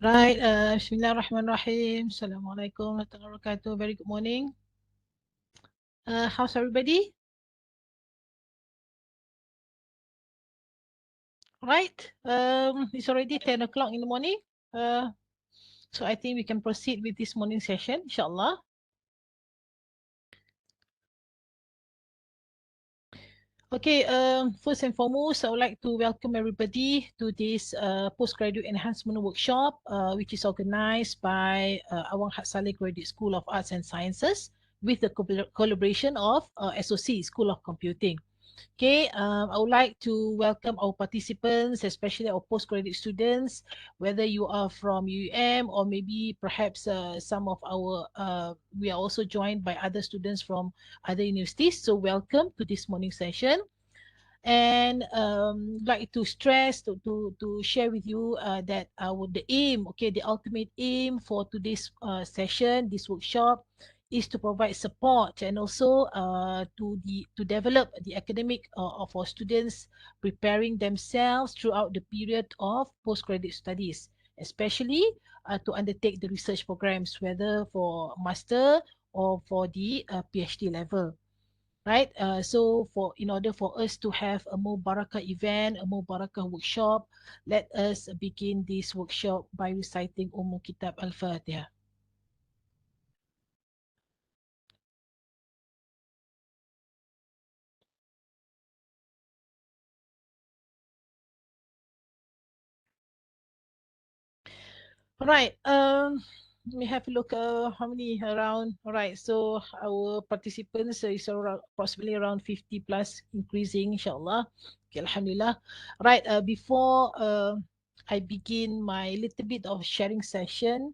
Right, Bismillahirrahmanirrahim. Assalamualaikum warahmatullahi wabarakatuh. Very good morning. How's everybody? Right, it's already 10 o'clock in the morning. Uh, so I think we can proceed with this morning session, inshallah. Okay, first and foremost, I would like to welcome everybody to this postgraduate enhancement workshop, which is organized by Awang Hat Saleh Graduate School of Arts and Sciences with the collaboration of SOC, School of Computing. Okay, I would like to welcome our participants, especially our postgraduate students, whether you are from UM or maybe perhaps some of our, we are also joined by other students from other universities. So welcome to this morning session. And like to stress to share with you that the aim, okay, the ultimate aim for today's session, this workshop, is to provide support and also to develop the academic of our students, preparing themselves throughout the period of postgraduate studies, especially to undertake the research programs, whether for master or for the PhD level. Right, so for in order for us to have a more barakah event, a more barakah workshop, let us begin this workshop by reciting Kitab Al-Fatiha. Right. Let me have a look. How many around? All right. So our participants is around, approximately around 50 plus, increasing, inshallah. Okay, Alhamdulillah. Right. Before I begin my little bit of sharing session,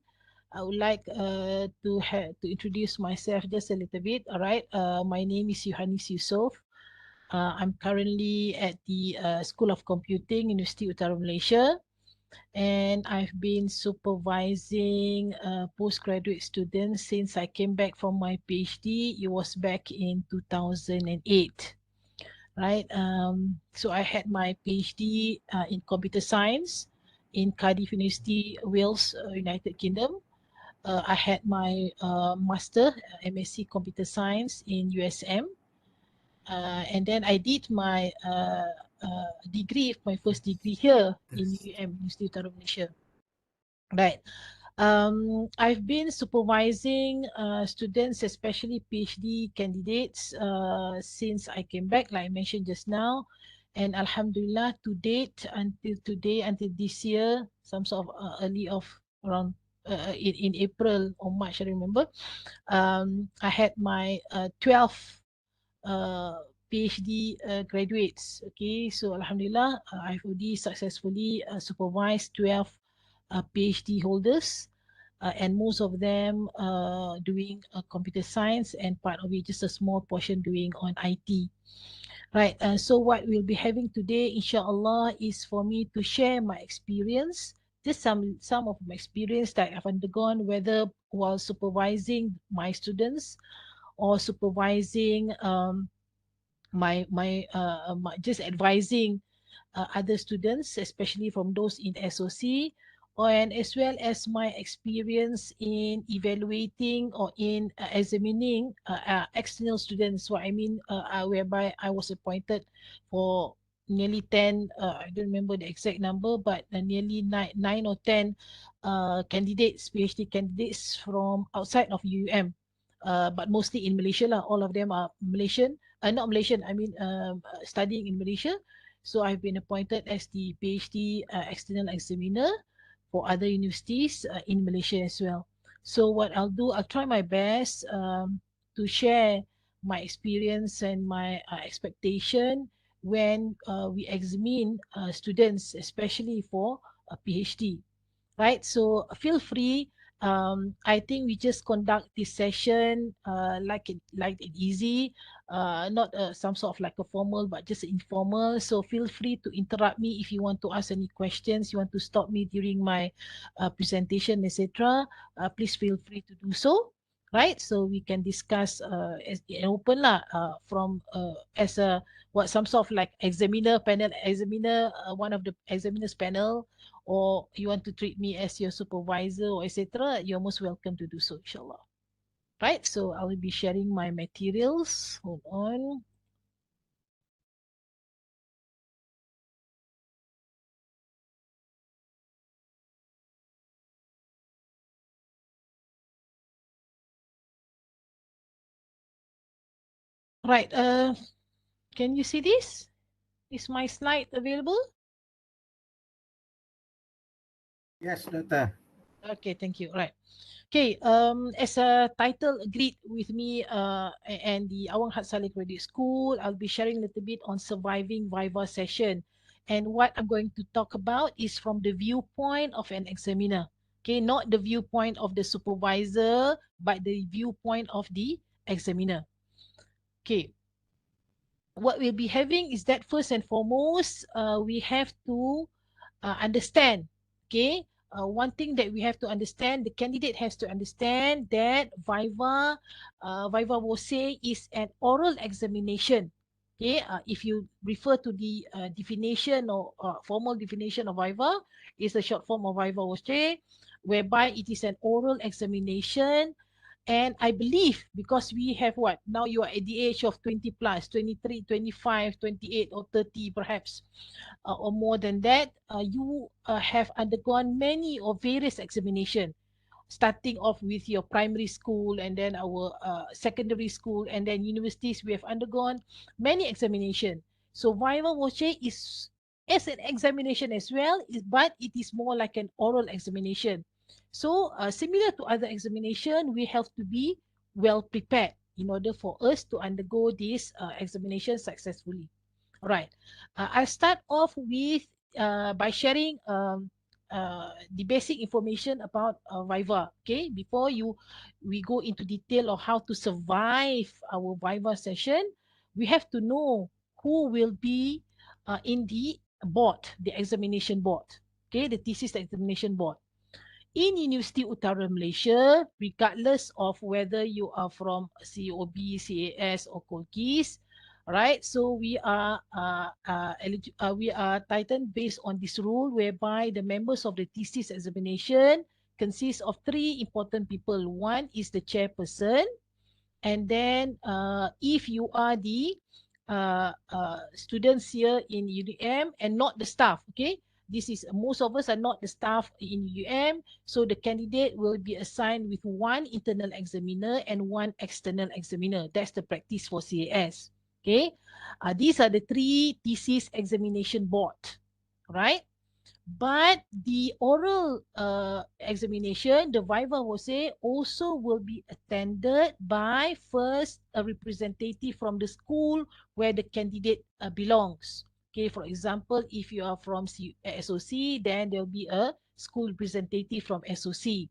I would like to introduce myself just a little bit. All right. My name is Yohanis Yusof. I'm currently at the School of Computing, University Utara Malaysia, and I've been supervising postgraduate students since I came back from my PhD. It was back in 2008, right? So I had my PhD in computer science in Cardiff University, Wales, United Kingdom. I had my master, MSc Computer Science in USM, and then I did my degree, my first degree here in Yes. University of Malaysia. Right. I've been supervising students, especially PhD candidates, since I came back, like I mentioned just now. And Alhamdulillah, to date, until today, until this year, some sort of early of around in April or March, I remember, I had my 12 uh, PhD graduates. Okay, so Alhamdulillah, I've already successfully supervised 12 PhD holders, and most of them doing computer science, and part of it, just a small portion, doing on IT. Right. So what we'll be having today, inshallah, is for me to share my experience, just some of my experience that I've undergone, whether while supervising my students or supervising just advising other students, especially from those in SOC, and as well as my experience in evaluating or in examining external students. What I mean, whereby I was appointed for nearly 10, I don't remember the exact number, but nearly nine or 10 candidates, PhD candidates from outside of UUM. But mostly in Malaysia lah. All of them are Malaysian, not Malaysian. I mean, studying in Malaysia. So I've been appointed as the PhD external examiner for other universities in Malaysia as well. So what I'll do, I'll try my best to share my experience and my expectation when we examine students, especially for a PhD, right? So feel free. I think we just conduct this session like it easy, not some sort of like a formal, but just informal. So feel free to interrupt me if you want to ask any questions. You want to stop me during my presentation, etc. Please feel free to do so. right? So we can discuss as open lah, from as a what some sort of like examiner panel, examiner, one of the examiners panel, or you want to treat me as your supervisor or etc. You're most welcome to do so, inshallah. Right, so I will be sharing my materials. Hold on. Right, can you see this? Is my slide available? Yes, Doctor. Okay, thank you. Right. Okay, as a title agreed with me and the Awang Hatsalik Credit School, I'll be sharing a little bit on surviving Viva session. And what I'm going to talk about is from the viewpoint of an examiner. Okay, not the viewpoint of the supervisor, but the viewpoint of the examiner. Okay, what we'll be having is that first and foremost, we have to understand. Okay, one thing that we have to understand, the candidate has to understand that Viva will say is an oral examination. Okay, if you refer to the definition or formal definition of Viva, is a short form of Viva will say, whereby it is an oral examination. And I believe because we have what? Now you are at the age of 20 plus, 23, 25, 28, or 30 perhaps, or more than that, you have undergone many or various examination, starting off with your primary school and then our secondary school and then universities. We have undergone many examination. So Viva Voce is as an examination as well, but it is more like an oral examination. So similar to other examination, we have to be well prepared in order for us to undergo this examination successfully. All right. I'll start off with by sharing the basic information about Viva. Okay, before we go into detail of how to survive our Viva session, we have to know who will be in the board, the examination board. Okay, the thesis examination board. In University Utara Malaysia, regardless of whether you are from COB, CAS, or Kolkis, right? So we are tightened based on this rule, whereby the members of the thesis examination consist of three important people. One is the chairperson, and then if you are the students here in UDM and not the staff, okay, this is most of us are not the staff in UM, so the candidate will be assigned with one internal examiner and one external examiner. That's the practice for CAS. Okay, these are the three thesis examination board, right? But the oral examination, the Viva will say, also will be attended by first a representative from the school where the candidate belongs. Okay, for example, if you are from SOC, then there will be a school representative from SOC.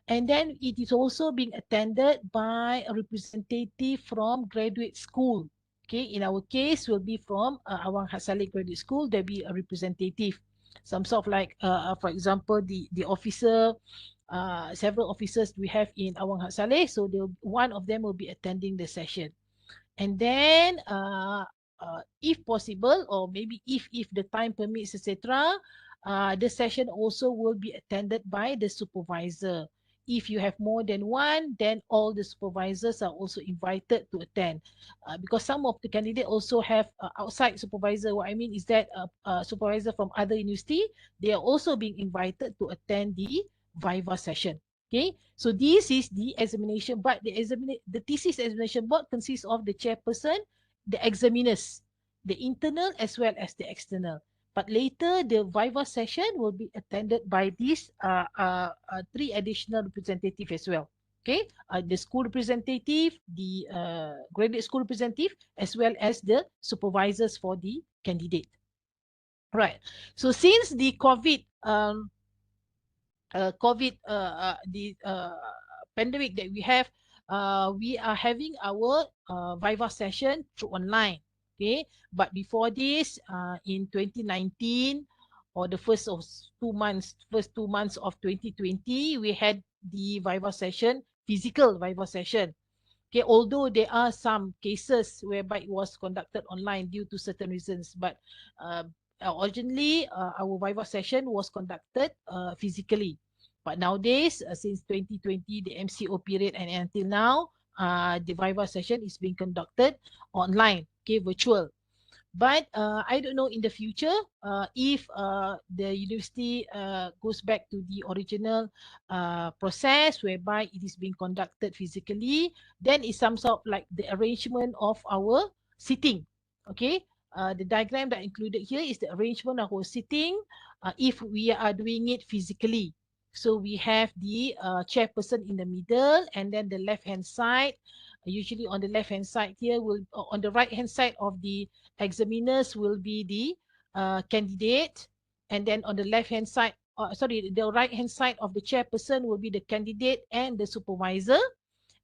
And then it is also being attended by a representative from graduate school. Okay, in our case, will be from Awang Hatsalik Graduate School. There'll be a representative, some sort of like, for example, the officer, several officers we have in Awang Hatsalik. So one of them will be attending the session. And then if possible, or maybe if the time permits, etc., the session also will be attended by the supervisor. If you have more than one, then all the supervisors are also invited to attend, because some of the candidate also have outside supervisor. What I mean is that supervisor from other university, they are also being invited to attend the Viva session. Okay, so this is the examination, but the thesis examination board consists of the chairperson, the examiners, the internal as well as the external. But later, the Viva session will be attended by these three additional representatives as well. Okay, the school representative, the graduate school representative, as well as the supervisors for the candidate. Right. So since the the pandemic that we are having our Viva session through online. Okay, but before this, in 2019, or the first 2 months of 2020, we had the Viva session physical Viva session. Okay, although there are some cases whereby it was conducted online due to certain reasons, but originally our Viva session was conducted physically. But nowadays, since 2020, the MCO period and until now, the Viva session is being conducted online, okay, virtual. But I don't know in the future if the university goes back to the original process whereby it is being conducted physically, then it's some sort of like the arrangement of our sitting. Okay, the diagram that included here is the arrangement of our sitting if we are doing it physically. So we have the chairperson in the middle, and then the left hand side. Usually on the left hand side here will on the right hand side of the examiners will be the candidate, and then on the left hand side, the right hand side of the chairperson will be the candidate and the supervisor,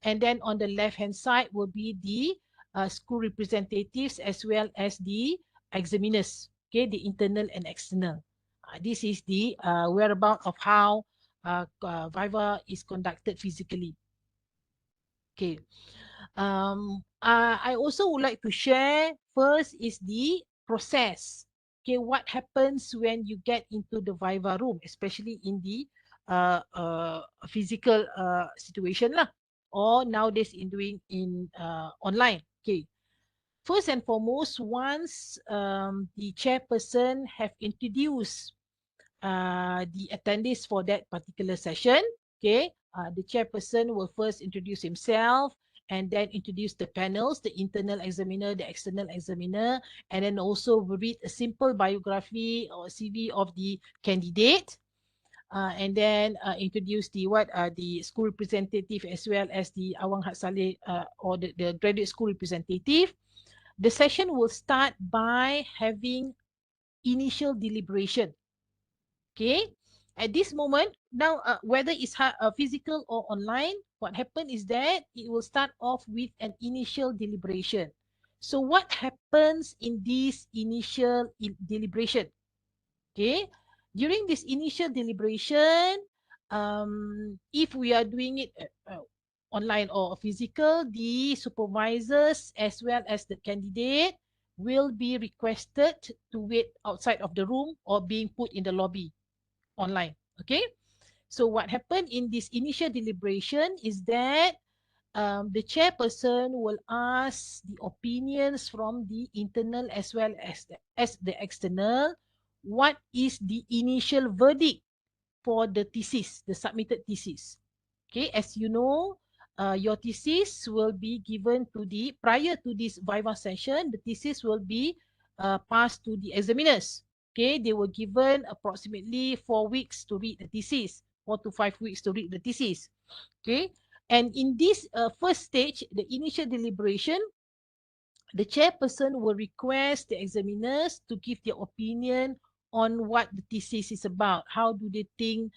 and then on the left hand side will be the school representatives as well as the examiners, okay, the internal and external. This is the whereabout of how Viva is conducted physically. Okay. I also would like to share first is the process. Okay, what happens when you get into the Viva room, especially in the physical situation lah, or nowadays in doing in online. Okay, first and foremost, once the chairperson have introduced the attendees for that particular session. Okay, the chairperson will first introduce himself and then introduce the panels, the internal examiner, the external examiner, and then also read a simple biography or CV of the candidate. And then introduce the school representative as well as the Awang Hak Saleh or the graduate school representative. The session will start by having initial deliberation. Okay, at this moment now, whether it's physical or online, what happened is that it will start off with an initial deliberation. So what happens in this initial deliberation? Okay, during this initial deliberation, if we are doing it online or physical, the supervisors as well as the candidate will be requested to wait outside of the room or being put in the lobby online. Okay, so what happened in this initial deliberation is that the chairperson will ask the opinions from the internal as well as the external. What is the initial verdict for the thesis, the submitted thesis? Okay, as you know, your thesis will be given to the, prior to this Viva session, the thesis will be passed to the examiners. Okay, they were given approximately 4 weeks to read the thesis, 4 to 5 weeks to read the thesis. Okay, and in this first stage, the initial deliberation, the chairperson will request the examiners to give their opinion on what the thesis is about. How do they think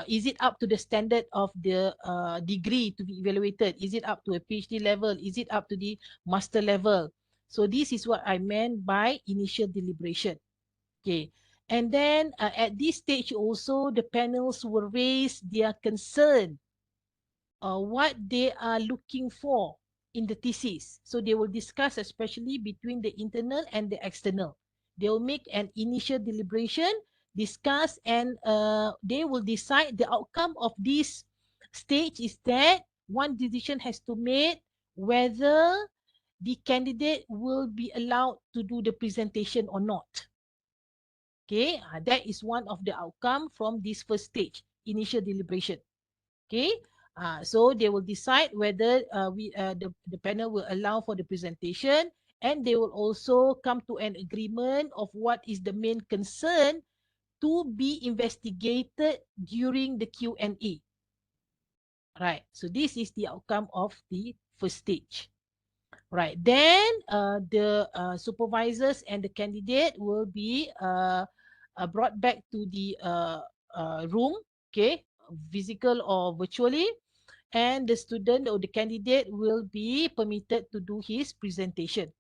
is it up to the standard of the degree to be evaluated? Is it up to a PhD level? Is it up to the master level? So this is what I meant by initial deliberation. Okay. And then at this stage also, the panels will raise their concern, what they are looking for in the thesis. So they will discuss especially between the internal and the external. They will make an initial deliberation, discuss, and they will decide. The outcome of this stage is that one decision has to make whether the candidate will be allowed to do the presentation or not. Okay, that is one of the outcome from this first stage, initial deliberation. Okay, so they will decide whether the panel will allow for the presentation, and they will also come to an agreement of what is the main concern to be investigated during the Q&A. Right, so this is the outcome of the first stage. Right, then the supervisors and the candidate will be brought back to the room, okay, physical or virtually, and the student or the candidate will be permitted to do his presentation.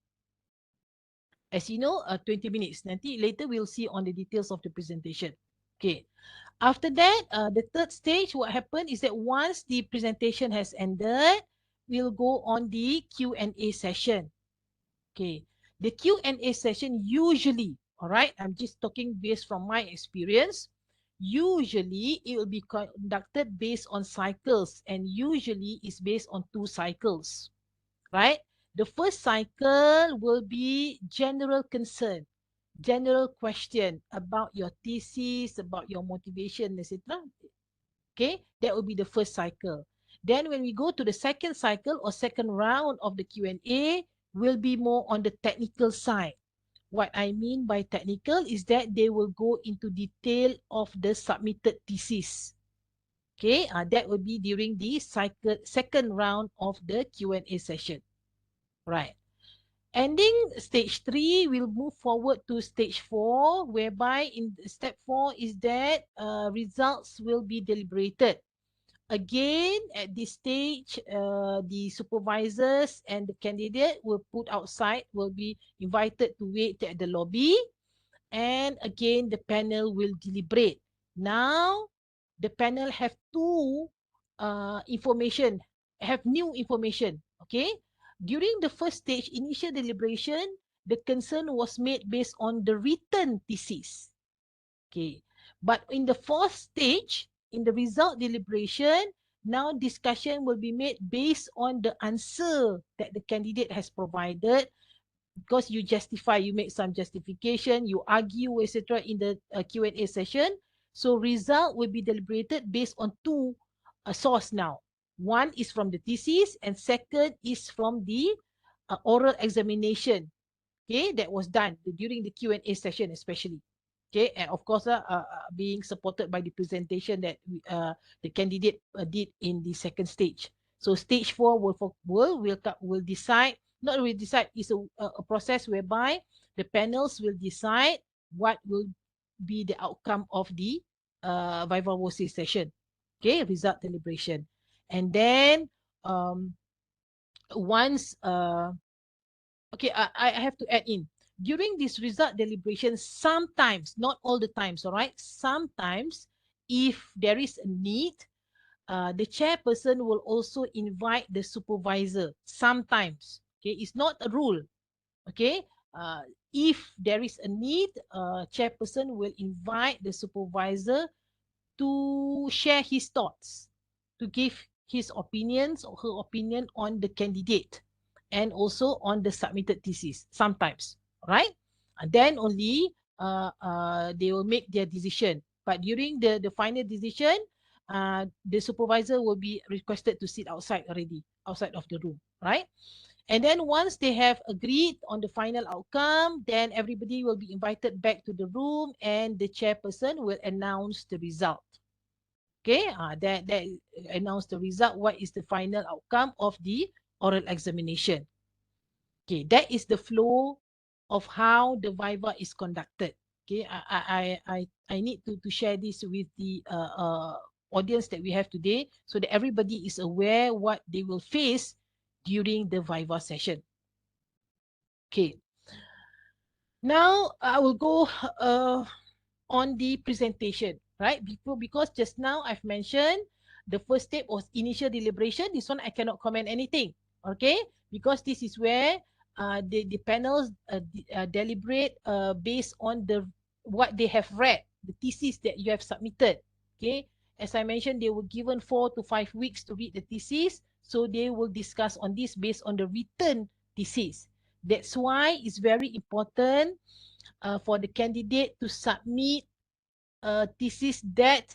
As you know, 20 minutes. Nanti later we'll see on the details of the presentation. Okay. After that, the third stage, what happened is that once the presentation has ended, we'll go on the Q&A session. Okay, the Q&A session usually, all right, I'm just talking based from my experience. Usually, it will be conducted based on cycles, and usually is based on 2 cycles, right? The first cycle will be general concern, general question about your thesis, about your motivation, etc. Okay, that will be the first cycle. Then when we go to the second cycle or second round of the Q&A, will be more on the technical side. What I mean by technical is that they will go into detail of the submitted thesis. Okay, that will be during the second round of the Q&A session. Right. Ending stage 3, we'll move forward to stage 4, whereby in step 4 is that results will be deliberated. Again, at this stage, the supervisors and the candidate will put outside, will be invited to wait at the lobby. And again, the panel will deliberate. Now, the panel have two information, have new information. Okay. During the first stage, initial deliberation, the concern was made based on the written thesis. Okay. But in the fourth stage, in the result deliberation, now discussion will be made based on the answer that the candidate has provided, because you justify, you make some justification, you argue, etc. in the Q&A session. So result will be deliberated based on two source now. One is from the thesis, and second is from the oral examination, okay, that was done during the Q&A session especially. Okay, and of course, being supported by the presentation that the candidate did in the second stage. So stage 4 will decide, not will decide, is a process whereby the panels will decide what will be the outcome of the Viva session. Okay, result deliberation. And then once okay, I have to add in, during this result deliberation, sometimes, not all the times, all right, sometimes if there is a need, the chairperson will also invite the supervisor sometimes. Okay, it's not a rule. Okay, if there is a need, chairperson will invite the supervisor to share his thoughts, to give his opinions or her opinion on the candidate and also on the submitted thesis sometimes, right? And then only they will make their decision. But during the final decision, the supervisor will be requested to sit outside already, outside of the room, right? And then once they have agreed on the final outcome, then everybody will be invited back to the room and the chairperson will announce the result. Okay, that announce the result, what is the final outcome of the oral examination. Okay, that is the flow of how the Viva is conducted. Okay, I need to share this with the audience that we have today, so that everybody is aware what they will face during the Viva session. Okay, now I will go on the presentation, right? Because just now I've mentioned the first step was initial deliberation. This one I cannot comment anything, okay? Because this is where the panels deliberate based on what they have read, the thesis that you have submitted, okay? As I mentioned, they were given 4 to 5 weeks to read the thesis, so they will discuss on this based on the written thesis. That's why it's very important for the candidate to submit a thesis that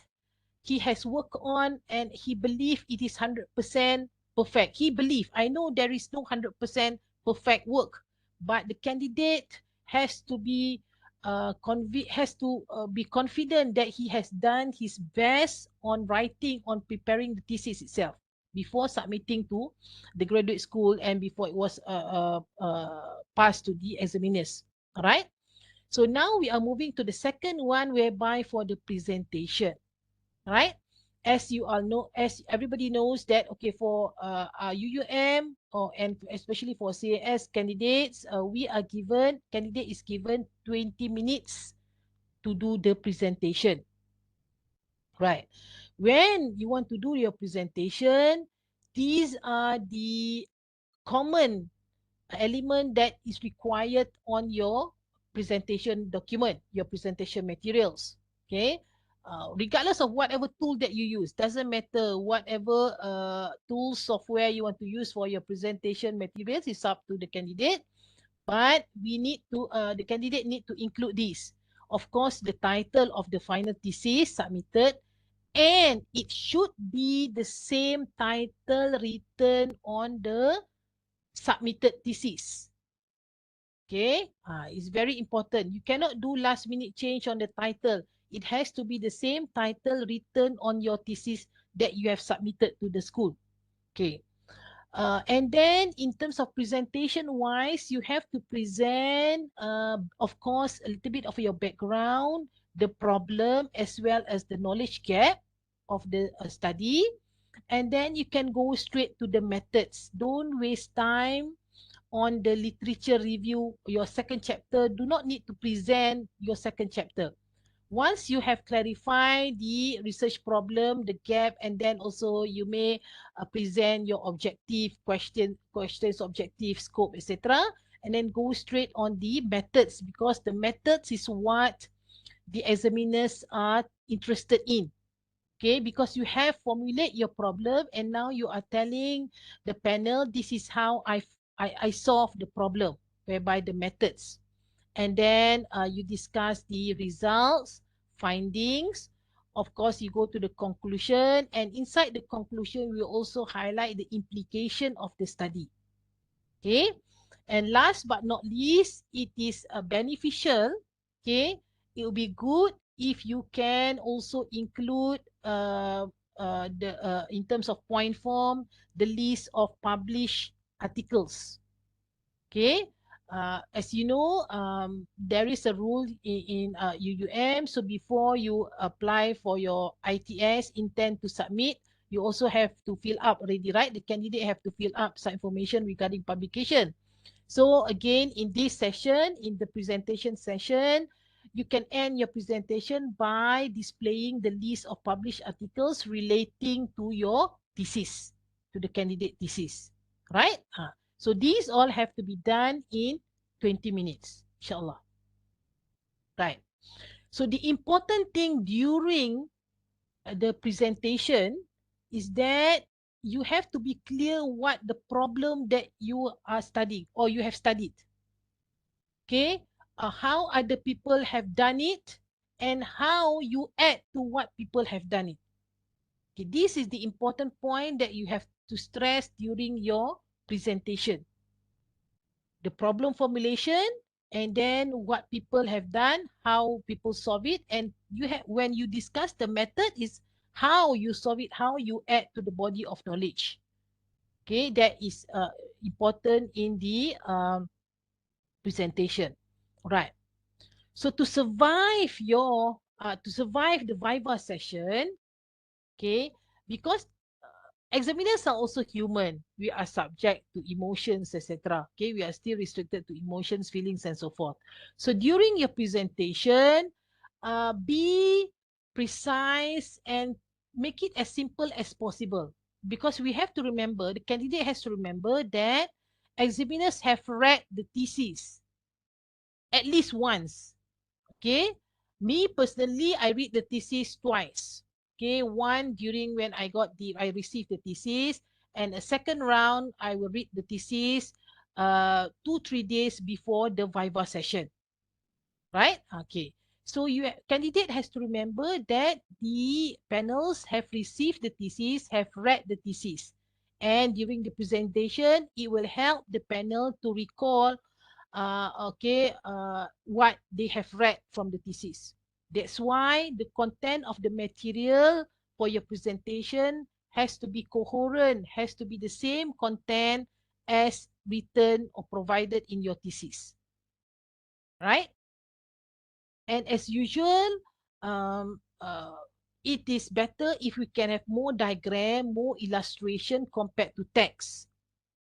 he has worked on and he believes it is 100% perfect. He believes, I know there is no 100% perfect work, but the candidate has to be be confident that he has done his best on writing, on preparing the thesis itself before submitting to the graduate school and before it was passed to the examiners. All right. So now we are moving to the second one, whereby for the presentation, right? As you all know, as everybody knows that, okay, for UUM and especially for CAS candidates, candidate is given 20 minutes to do the presentation. Right. When you want to do your presentation, these are the common element that is required on your presentation document, your presentation materials. Okay. Regardless of whatever tool that you use, doesn't matter whatever tool software you want to use for your presentation materials, is up to the candidate. But we need to the candidate need to include this. Of course, the title of the final thesis submitted, and it should be the same title written on the submitted thesis. Okay, it's very important. You cannot do last minute change on the title. It has to be the same title written on your thesis that you have submitted to the school. Okay. And then in terms of presentation wise, you have to present, of course, a little bit of your background, the problem, as well as the knowledge gap of the study. And then you can go straight to the methods. Don't waste time on the literature review, your second chapter. Do not need to present your second chapter. Once you have clarified the research problem, the gap, and then also you may present your objective questions, objective, scope, etc. And then go straight on the methods, because the methods is what the examiners are interested in. Okay, because you have formulate your problem and now you are telling the panel, this is how I solve the problem, whereby the methods. And then you discuss the results, findings. Of course, you go to the conclusion, and inside the conclusion, we also highlight the implication of the study. Okay. And last but not least, it is beneficial. Okay. It will be good if you can also include in terms of point form, the list of published articles. Okay. As you know, there is a rule in UUM. So before you apply for your ITS, intend to submit, you also have to fill up already, right? The candidate have to fill up some information regarding publication. So again, in this session, in the presentation session, you can end your presentation by displaying the list of published articles relating to your thesis, to the candidate thesis, right? So these all have to be done in 20 minutes, inshallah. Right. So the important thing during the presentation is that you have to be clear what the problem that you are studying or you have studied. Okay. How other people have done it and how you add to what people have done it. Okay. This is the important point that you have to stress during your presentation. The problem formulation, and then what people have done, how people solve it, and you have when you discuss the method is how you solve it, how you add to the body of knowledge. Okay, that is important in the presentation, right? So to survive the Viva session, okay, because examiners are also human. We are subject to emotions, etc. Okay, we are still restricted to emotions, feelings, and so forth. So during your presentation, be precise and make it as simple as possible. Because we have to remember, the candidate has to remember that examiners have read the thesis at least once. Okay, me personally, I read the thesis twice. Okay, one during when I received the thesis, and a second round I will read the thesis 2-3 days before the Viva session. Right? Okay. So candidate has to remember that the panels have received the thesis, have read the thesis. And during the presentation, it will help the panel to recall what they have read from the thesis. That's why the content of the material for your presentation has to be coherent, has to be the same content as written or provided in your thesis. Right? And as usual, um, uh, it is better if we can have more diagram, more illustration compared to text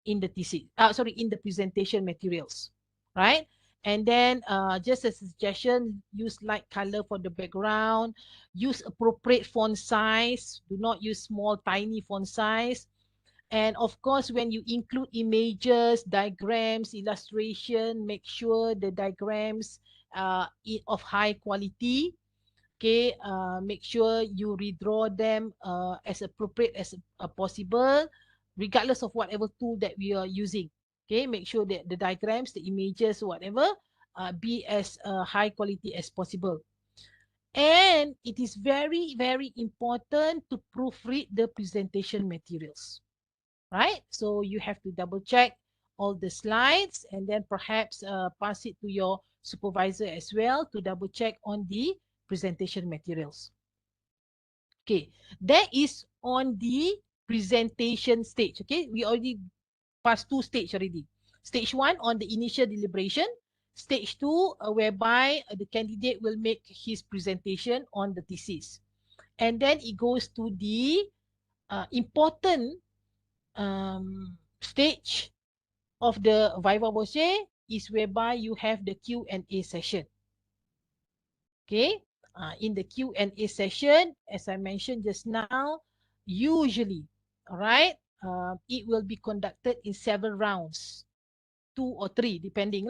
in the thesis. In the presentation materials, right? And then just a suggestion, use light color for the background, use appropriate font size, do not use small tiny font size. And of course, when you include images, diagrams, illustration, make sure the diagrams of high quality. Okay, make sure you redraw them as appropriate as possible, regardless of whatever tool that we are using. Okay, make sure that the diagrams, the images, whatever, be as high quality as possible. And it is very, very important to proofread the presentation materials, right? So you have to double check all the slides and then perhaps pass it to your supervisor as well to double check on the presentation materials. Okay, that is on the presentation stage. Okay, we already passed two stages already. Stage one on the initial deliberation. Stage two, whereby the candidate will make his presentation on the thesis. And then it goes to the important stage of the Viva Boshe is whereby you have the Q&A session. Okay, in the Q&A session, as I mentioned just now, usually, all right, it will be conducted in several rounds, 2 or 3, depending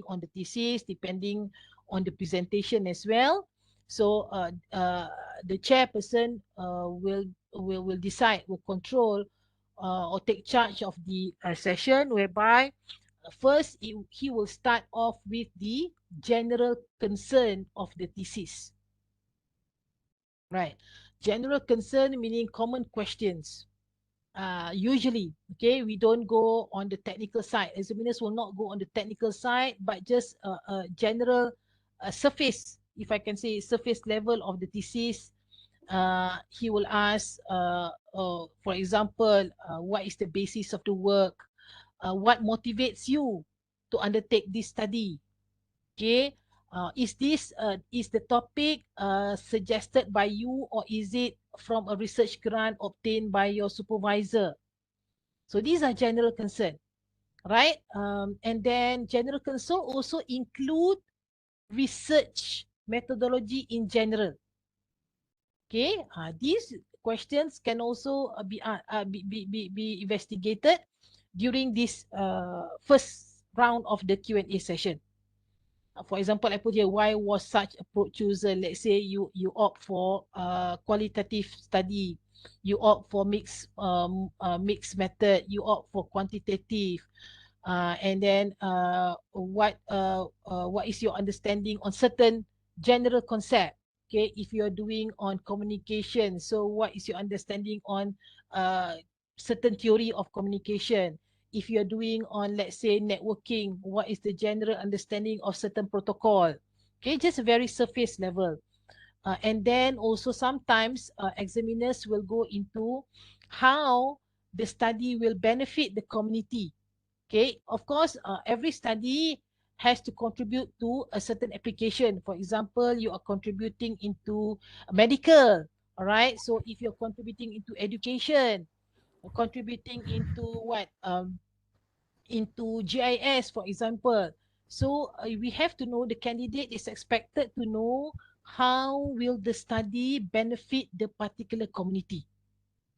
on the thesis, depending on the presentation as well. So the chairperson will decide, will control or take charge of the session, whereby first he will start off with the general concern of the thesis. Right. General concern meaning common questions. Usually, okay, we don't go on the technical side. Examiners will not go on the technical side, but just a general surface, if I can say, surface level of the thesis. He will ask, for example, what is the basis of the work? What motivates you to undertake this study? Okay, is the topic suggested by you, or is it from a research grant obtained by your supervisor? So these are general concern, right? And then general concern also include research methodology in general. Okay, these questions can also be investigated during this first round of the Q&A session. For example, I put here, why was such approach chosen? Let's say you opt for qualitative study, you opt for mixed method, you opt for quantitative, and then what is your understanding on certain general concept? Okay, if you're doing on communication, so what is your understanding on certain theory of communication? If you're doing on, let's say, networking, what is the general understanding of certain protocol? Okay, just a very surface level. And then also sometimes examiners will go into how the study will benefit the community. Okay, of course, every study has to contribute to a certain application. For example, you are contributing into medical, all right? So if you're contributing into education, contributing into what? Into GIS, for example. So we have to know, the candidate is expected to know how will the study benefit the particular community.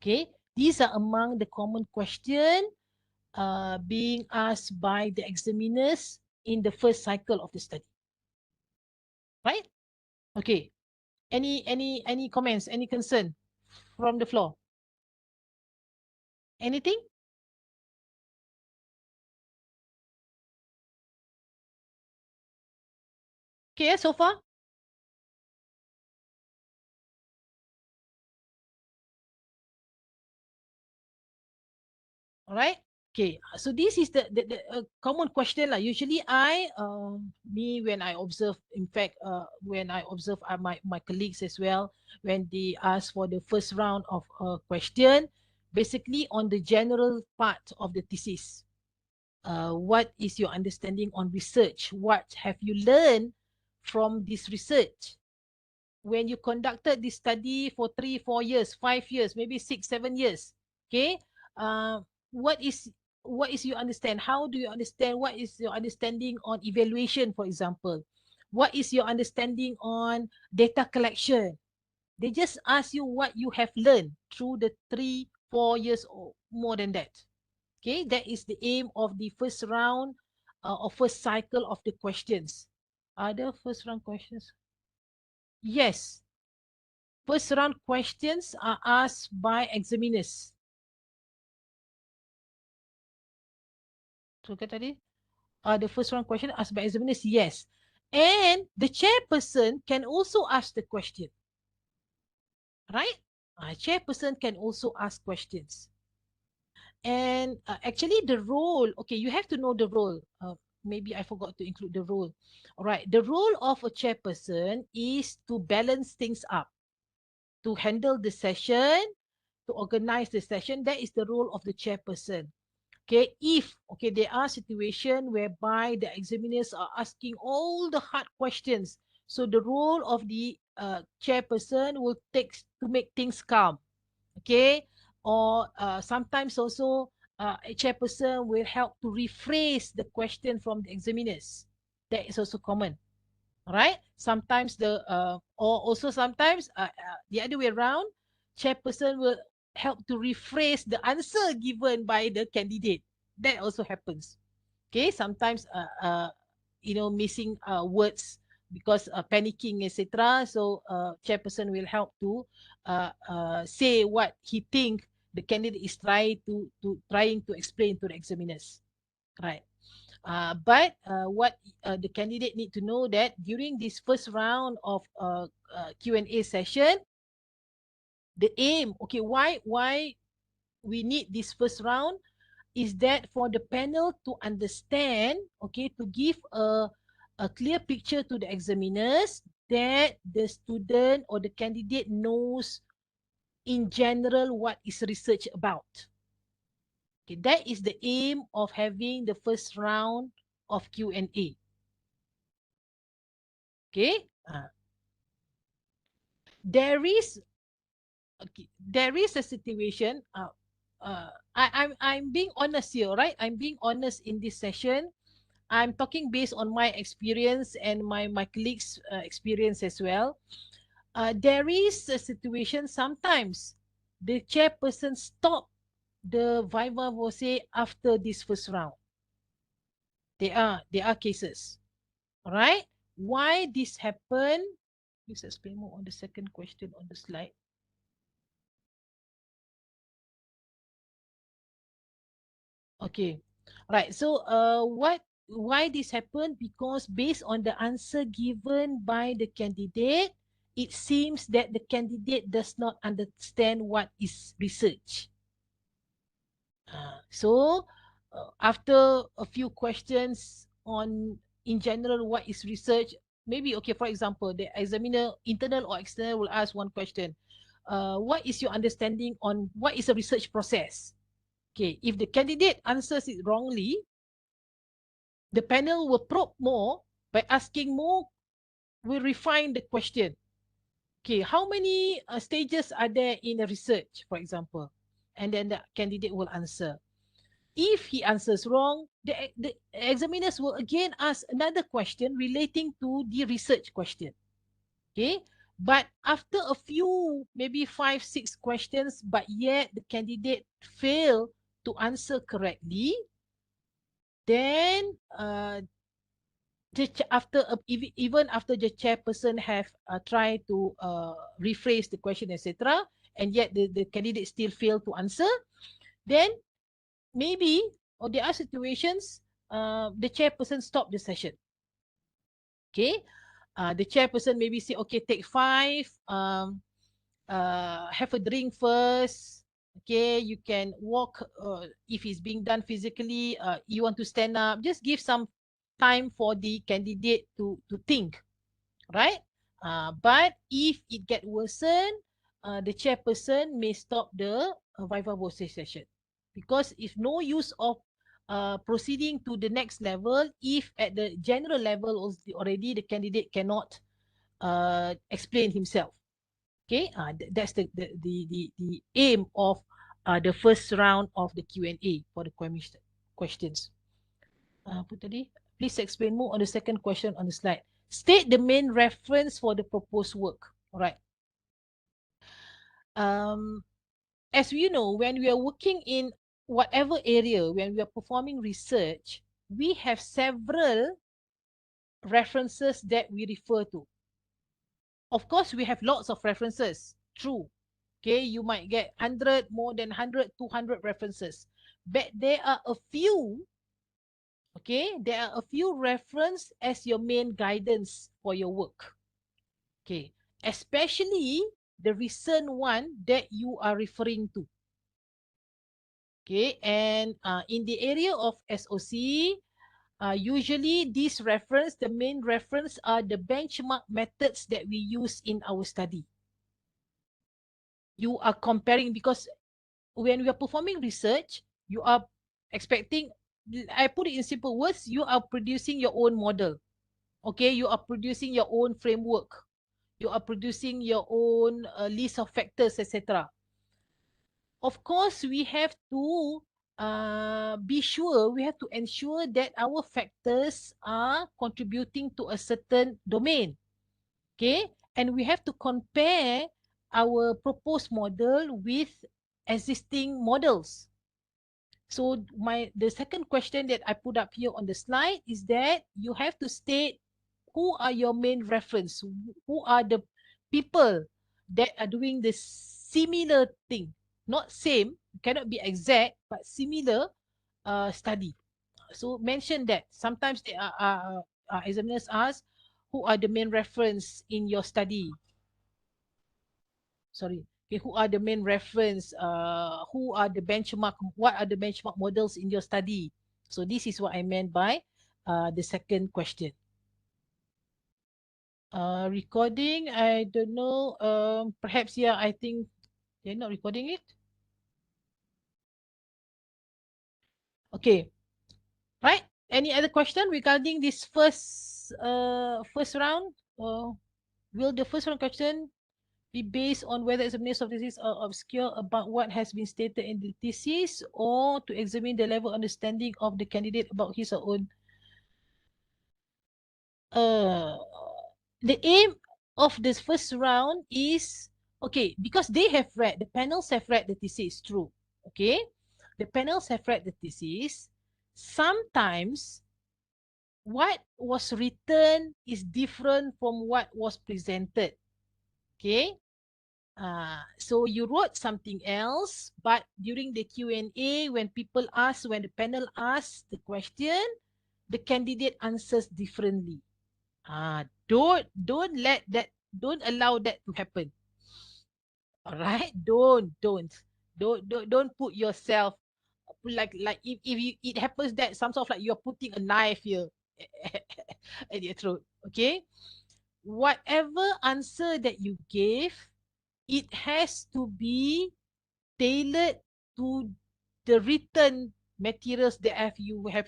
Okay, these are among the common question being asked by the examiners in the first cycle of the study. Right? Okay. Any comments? Any concern from the floor? Anything? Okay, so far? All right. Okay, so this is the common question lah. Usually me when I observe, in fact, when I observe my colleagues as well, when they ask for the first round of question, basically on the general part of the thesis. What is your understanding on research? What have you learned from this research? When you conducted this study for 3, 4 years, 5 years, maybe 6, 7 years, okay? What is what is your understand? How do you understand? What is your understanding on evaluation, for example? What is your understanding on data collection? They just ask you what you have learned through the 3-4 years or more than that. Okay, that is the aim of the first round or first cycle of the questions. Are there first round questions? Yes. First round questions are asked by examiners. So tadi, the first round question asked by examiners, yes. And the chairperson can also ask the question. Right? Chairperson can also ask questions. And actually the role, okay, you have to know the role. Maybe I forgot to include the role. All right, the role of a chairperson is to balance things up, to handle the session, to organize the session. That is the role of the chairperson. Okay, if there are situations whereby the examiners are asking all the hard questions, so the role of the chairperson will take to make things calm. Okay, or sometimes also a chairperson will help to rephrase the question from the examiners. That is also common. All right, sometimes or also sometimes the other way around, chairperson will help to rephrase the answer given by the candidate. That also happens. Okay, sometimes missing words because panicking, etc. So chairperson will help to say what he think the candidate is trying to explain to the examiners, right? But what the candidate need to know that during this first round of Q&A session, the aim, okay, why we need this first round is that for the panel to understand, okay, to give a clear picture to the examiners that the student or the candidate knows in general what is research about. Okay, that is the aim of having the first round of Q&A. Okay, there is a situation. I'm being honest here, right? I'm being honest in this session. I'm talking based on my experience and my colleagues' experience as well. There is a situation sometimes the chairperson stop the Viva Voce after this first round. There are cases. All right. Why this happened? Please explain more on the second question on the slide. Okay. Right. So why this happened? Because based on the answer given by the candidate, it seems that the candidate does not understand what is research. So after a few questions on in general what is research, maybe okay, for example, the examiner, internal or external, will ask one question. What is your understanding on what is a research process? Okay, if the candidate answers it wrongly, the panel will probe more by asking more, will refine the question. Okay, how many stages are there in a research, for example? And then the candidate will answer. If he answers wrong, the examiners will again ask another question relating to the research question. Okay, but after a few, maybe 5-6 questions, but yet the candidate failed to answer correctly, then even after the chairperson have tried to rephrase the question, etc., and yet the candidate still failed to answer, then maybe, or there are situations, the chairperson stop the session. Okay, the chairperson maybe say, okay, take 5, have a drink first. Okay, you can walk if it's being done physically. You want to stand up, just give some time for the candidate to think, right? But if it get worsened, the chairperson may stop the Viva Voce session, because if no use of proceeding to the next level, if at the general level already the candidate cannot explain himself. Okay, that's the aim of the first round of the Q&A for the commission. questions. Apa tadi? Please explain more on the second question on the slide. State the main reference for the proposed work. All right. As you know, when we are working in whatever area, when we are performing research, we have several references that we refer to. Of course, we have lots of references. True. Okay, you might get 100, more than 100, 200 references. But there are a few, okay, there are a few reference as your main guidance for your work. Okay, especially the recent one that you are referring to. Okay, and in the area of SOC, usually this reference, the main reference are the benchmark methods that we use in our study. You are comparing, because when we are performing research, you are expecting, I put it in simple words, you are producing your own model. Okay, you are producing your own framework. You are producing your own list of factors, etc. Of course, we have to be sure, we have to ensure that our factors are contributing to a certain domain. Okay, and we have to compare our proposed model with existing models. So the second question that I put up here on the slide is that you have to state who are your main reference, who are the people that are doing the similar thing, not same, cannot be exact, but similar study. So mention that. Sometimes they examiners ask, who are the main reference in your study? Sorry. Okay, who are the main reference? Who are the benchmark? What are the benchmark models in your study? So this is what I meant by the second question. Recording, I don't know. Perhaps, yeah, I think they're not recording it. Okay. Right. Any other question regarding this first round? Will the first round question be based on whether examiners of thesis are obscure about what has been stated in the thesis, or to examine the level of understanding of the candidate about his or own? The aim of this first round is, okay, because they have read, the panels have read the thesis, true. Okay, the panels have read the thesis. Sometimes what was written is different from what was presented. Okay, so you wrote something else, but during the Q&A, when people ask, when the panel asks the question, the candidate answers differently. Don't let that, don't allow that to happen. All right, don't put yourself like if you, it happens that some sort of like you're putting a knife here at your throat. Okay, whatever answer that you gave, it has to be tailored to the written materials that you have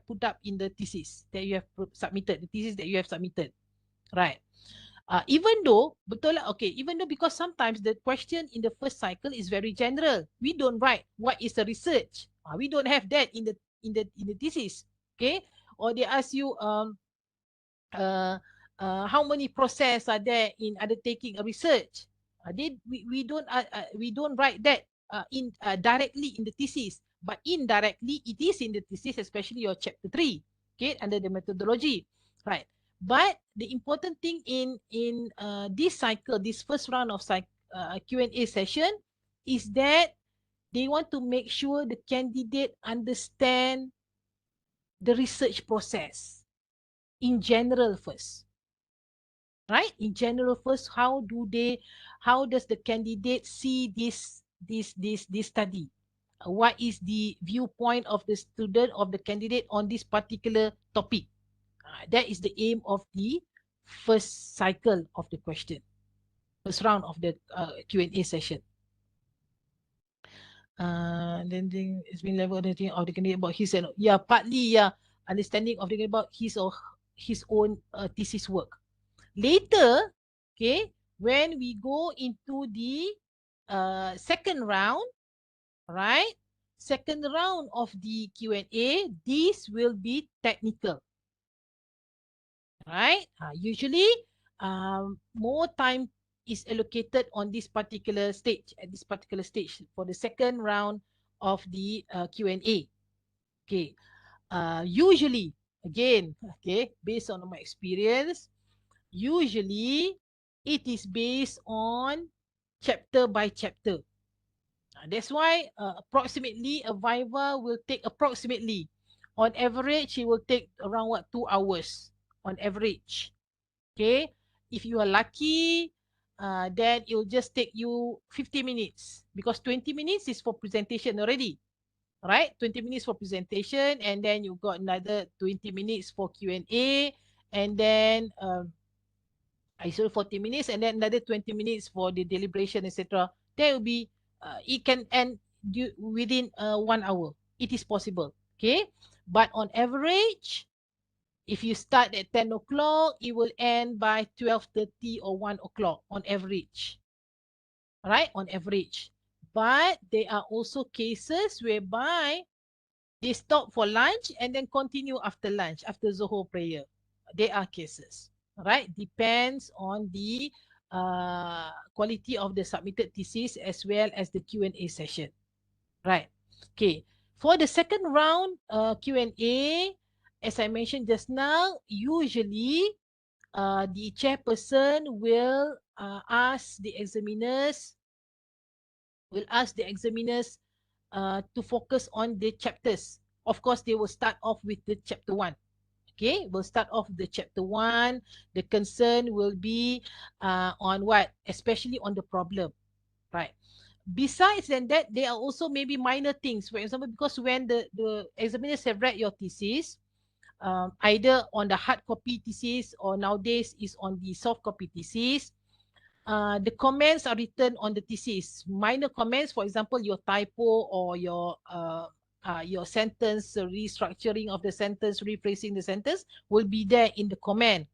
put up in the thesis that you have submitted, the thesis that you have submitted, right? Even though betul lah, okay, even though, because sometimes the question in the first cycle is very general, we don't write what is the research, we don't have that in the thesis. Okay, or they ask you how many process are there in undertaking a research. We don't write that in directly in the thesis, but indirectly it is in the thesis, especially your chapter 3, okay, under the methodology, right? But the important thing in this cycle, this first round of Q&A session, is that they want to make sure the candidate understand the research process in general first. Right? In general first, how does the candidate see this study? What is the viewpoint of the student, of the candidate on this particular topic? That is the aim of the first cycle of the question, first round of the Q&A session. Then it's been level understanding of the candidate about his and partly understanding of the candidate about his or his own thesis work. Later, okay, when we go into the second round, right? second round of the Q&A, these will be technical. Right? Usually, more time is allocated on this particular stage, at this particular stage for the second round of the Q&A. Okay. Usually, again, okay, based on my experience, usually it is based on chapter by chapter. That's why approximately a Viva will take approximately, on average, it will take around 2 hours on average. Okay, if you are lucky, then it will just take you 50 minutes because 20 minutes is for presentation already, right? 20 minutes for presentation, and then you got another 20 minutes for Q&A, and then I saw 40 minutes, and then another 20 minutes for the deliberation, etc. There will be, it can end within 1 hour. It is possible, okay? But on average, if you start at 10 o'clock, it will end by 12:30 or 1 o'clock on average, right? On average. But there are also cases whereby they stop for lunch and then continue after lunch, after Zohor prayer. There are cases, right? Depends on the quality of the submitted thesis as well as the Q&A session, right? Okay. For the second round Q&A, as I mentioned just now, usually the chairperson will ask the examiners to focus on the chapters. Of course, they will start off with the chapter 1. Okay, we'll start off the chapter 1. The concern will be on what? Especially on the problem, right? Besides than that, there are also maybe minor things. For example, because when the examiners have read your thesis, either on the hard copy thesis or nowadays is on the soft copy thesis, the comments are written on the thesis. Minor comments, for example, your typo or your sentence restructuring of the sentence, rephrasing the sentence will be there in the comment,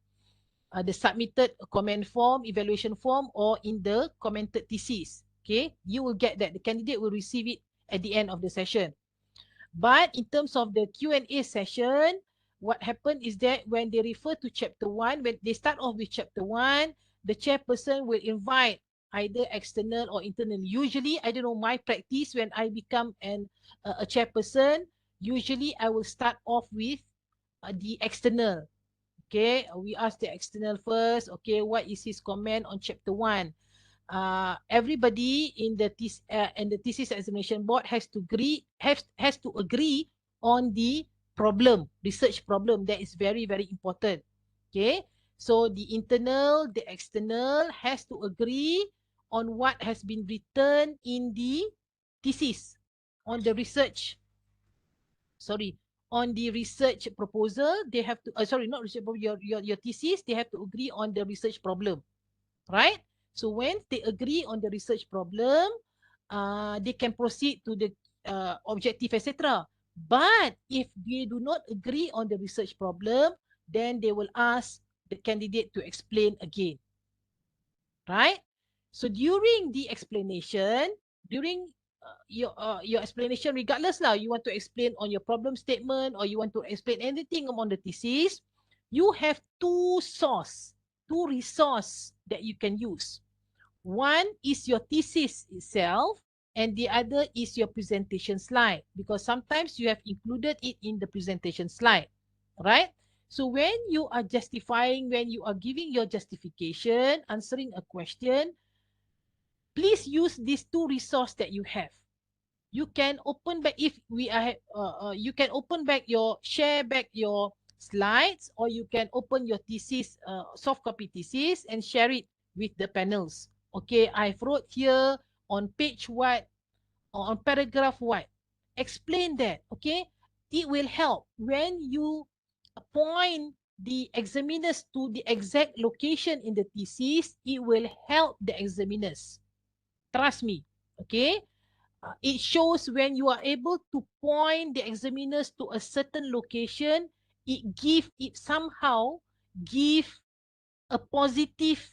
the submitted comment form, evaluation form, or in the commented thesis. Okay, you will get that. The candidate will receive it at the end of the session. But in terms of the Q&A session, what happened is that when they refer to chapter 1, when they start off with chapter 1, the chairperson will invite either external or internal. Usually, I don't know, my practice when I become a chairperson, usually I will start off with the external. Okay, we ask the external first. Okay, what is his comment on chapter 1? Everybody in the thesis examination board has to agree on the problem, research problem. That is very, very important. Okay, so the internal, the external has to agree on what has been written in the thesis, on the research. On the research proposal. They have to, not research proposal, your thesis. They have to agree on the research problem, right? So when they agree on the research problem, they can proceed to the objective, etc. But if they do not agree on the research problem, then they will ask the candidate to explain again, right? So during the explanation, during your explanation, regardless lah, you want to explain on your problem statement or you want to explain anything on the thesis, you have two resource that you can use. One is your thesis itself, and the other is your presentation slide, because sometimes you have included it in the presentation slide, right? So when you are justifying, when you are giving your justification, answering a question, please use these two resources that you have. You can open back, if we are you can open back share back your slides, or you can open your thesis, soft copy thesis, and share it with the panels. Okay, I've wrote here on page what, or on paragraph what. Explain that, okay? It will help when you point the examiners to the exact location in the thesis. It will help the examiners. Trust me, okay? It shows when you are able to point the examiners to a certain location, it somehow give a positive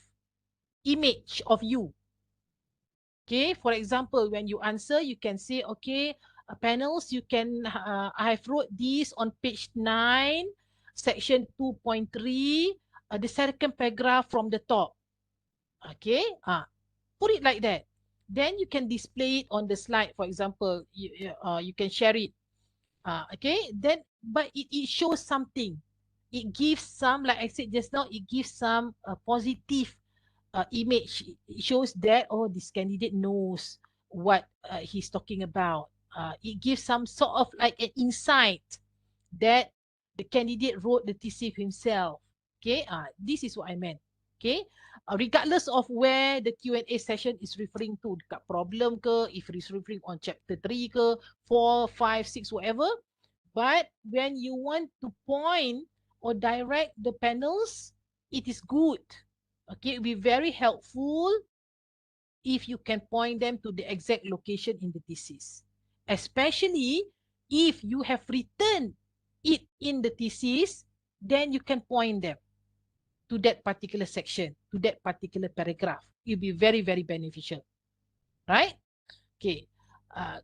image of you. Okay, for example, when you answer, you can say, okay, panels, you can, I have wrote this on page 9, section 2.3, the second paragraph from the top. Okay, put it like that. Then you can display it on the slide. For example, you can share it. Okay, then, but it shows something. It gives some, like I said just now, it gives some positive image. It shows that, oh, this candidate knows what he's talking about. It gives some sort of like an insight that the candidate wrote the thesis himself. Okay, this is what I meant. Okay, regardless of where the Q&A session is referring to, dekat problem ke, if it's referring on chapter 3 ke, 4, 5, 6, whatever. But when you want to point or direct the panels, it is good. Okay, it will be very helpful if you can point them to the exact location in the thesis, especially if you have written it in the thesis, then you can point them to that particular section, to that particular paragraph. It'll be very, very beneficial, right? Okay,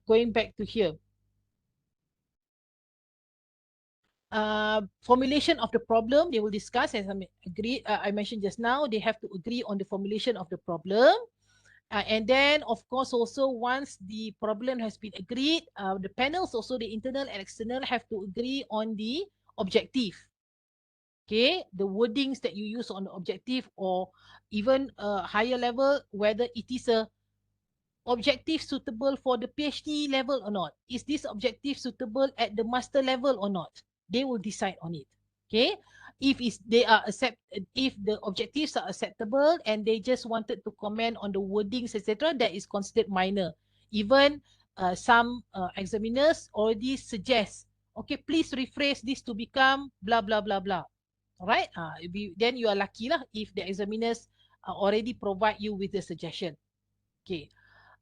going back to here. Formulation of the problem, they will discuss, as I mentioned just now, they have to agree on the formulation of the problem. And then, of course, also once the problem has been agreed, the panels, also the internal and external, have to agree on the objective. Okay, the wordings that you use on the objective, or even a higher level, whether it is a objective suitable for the PhD level or not. Is this objective suitable at the master level or not? They will decide on it. Okay, if if the objectives are acceptable and they just wanted to comment on the wordings, etc., that is considered minor. Even some examiners already suggest, okay, please rephrase this to become blah blah blah blah. All right, then you are lucky lah if the examiners already provide you with the suggestion. Okay.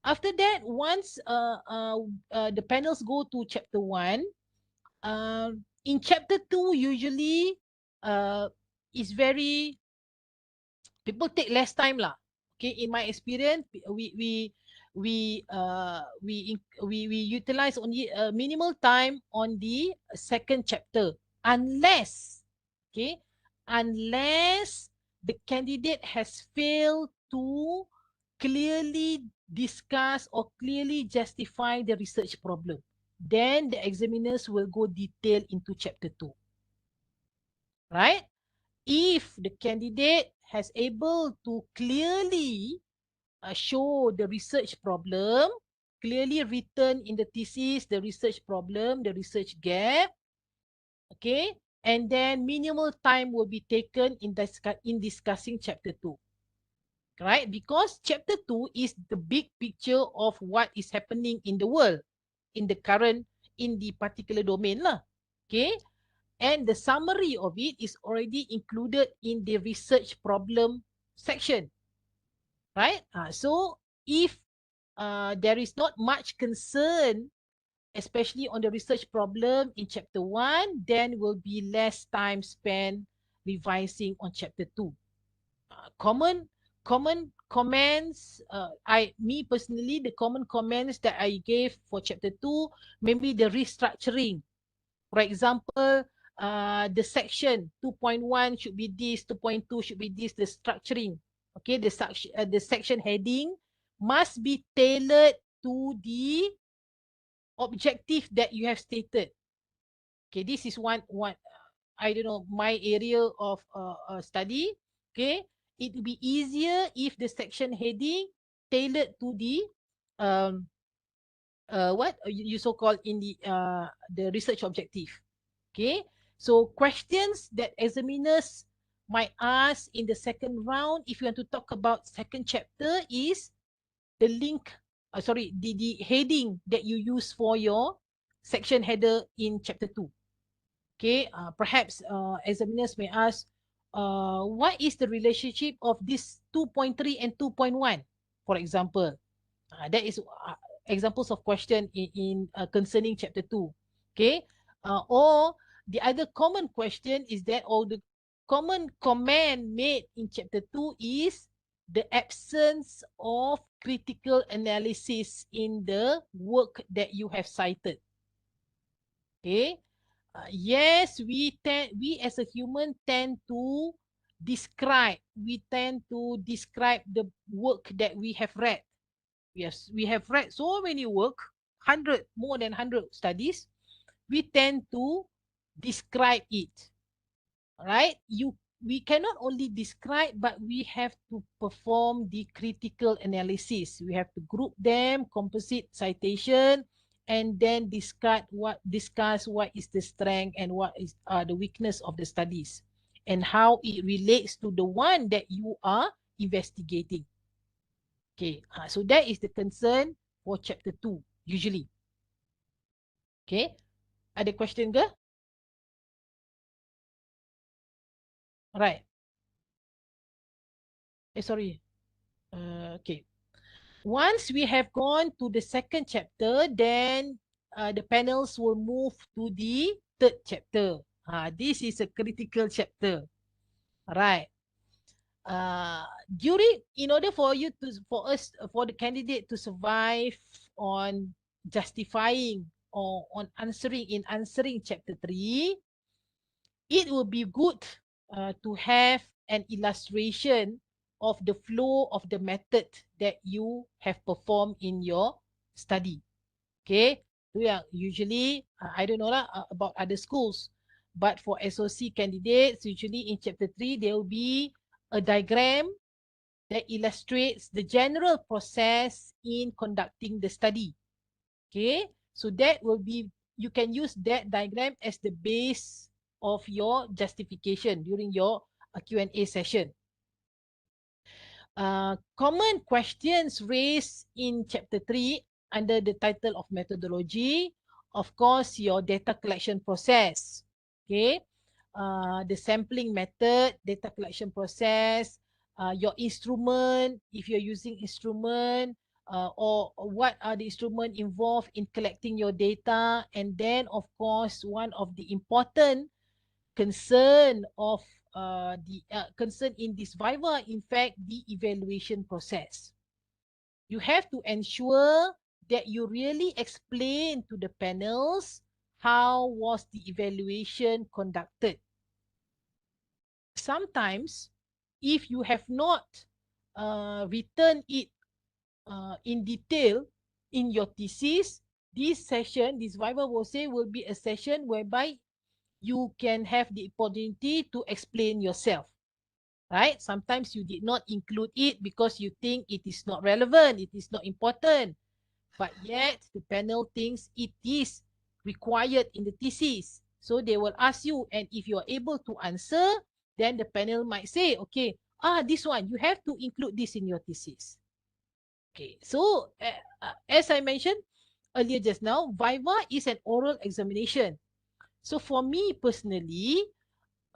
After that, once the panels go to chapter 1, in chapter 2, usually is very, people take less time lah. Okay, in my experience, we utilize only minimal time on the second chapter, unless, okay, unless the candidate has failed to clearly discuss or clearly justify the research problem. Then the examiners will go detail into chapter 2. Right? If the candidate has able to clearly show the research problem, clearly written in the thesis, the research problem, the research gap, okay, and then minimal time will be taken in discussing chapter 2. Right? Because chapter 2 is the big picture of what is happening in the world, in the particular domain lah. Okay? And the summary of it is already included in the research problem section. Right? So if there is not much concern, especially on the research problem in chapter 1, then will be less time spent revising on chapter 2. Common comments, me personally, the common comments that I gave for chapter 2, maybe the restructuring. For example, the section 2.1 should be this, 2.2 should be this, the structuring. Okay, the section heading must be tailored to the objective that you have stated. Okay, this is one I don't know, my area of study. Okay, it will be easier if the section heading tailored to the what you so called in the research objective. Okay, so questions that examiners might ask in the second round, if you want to talk about second chapter, is the link, the heading that you use for your section header in chapter 2. Okay, perhaps examiners may ask, what is the relationship of this 2.3 and 2.1, for example. That is examples of question in concerning chapter 2. Okay, or the other common question is that, or the common comment made in chapter 2 is the absence of critical analysis in the work that you have cited. Okay. Yes, we as a human tend to describe. We tend to describe the work that we have read. Yes, we have read so many work, more than 100 studies. We tend to describe it. Right? We cannot only describe, but we have to perform the critical analysis. We have to group them, composite citation, and then discuss what is the strength and what is the weakness of the studies, and how it relates to the one that you are investigating. Okay, so that is the concern for chapter 2 usually. Okay, ada question ke? Right. Sorry. Okay. Once we have gone to the second chapter, then the panels will move to the third chapter. This is a critical chapter. Right. In order for the candidate to survive on justifying or on answering chapter 3, it will be good to have an illustration of the flow of the method that you have performed in your study. Okay, yeah, usually I don't know about other schools, but for SOC candidates, usually in chapter 3 there will be a diagram that illustrates the general process in conducting the study. Okay, so that will be, you can use that diagram as the base of your justification during your Q&A session. Common questions raised in chapter 3 under the title of methodology, of course, your data collection process. Okay, the sampling method, data collection process, your instrument, if you're using instrument, or what are the instruments involved in collecting your data. And then, of course, one of the important concern of the concern in this Viva, in fact, the evaluation process. You have to ensure that you really explain to the panels how was the evaluation conducted. Sometimes, if you have not written it in detail in your thesis, this Viva will say, will be a session whereby you can have the opportunity to explain yourself, right? Sometimes you did not include it because you think it is not relevant, it is not important, but yet the panel thinks it is required in the thesis. So they will ask you, and if you are able to answer, then the panel might say, okay, this one, you have to include this in your thesis. Okay, so as I mentioned earlier just now, Viva is an oral examination. So for me personally,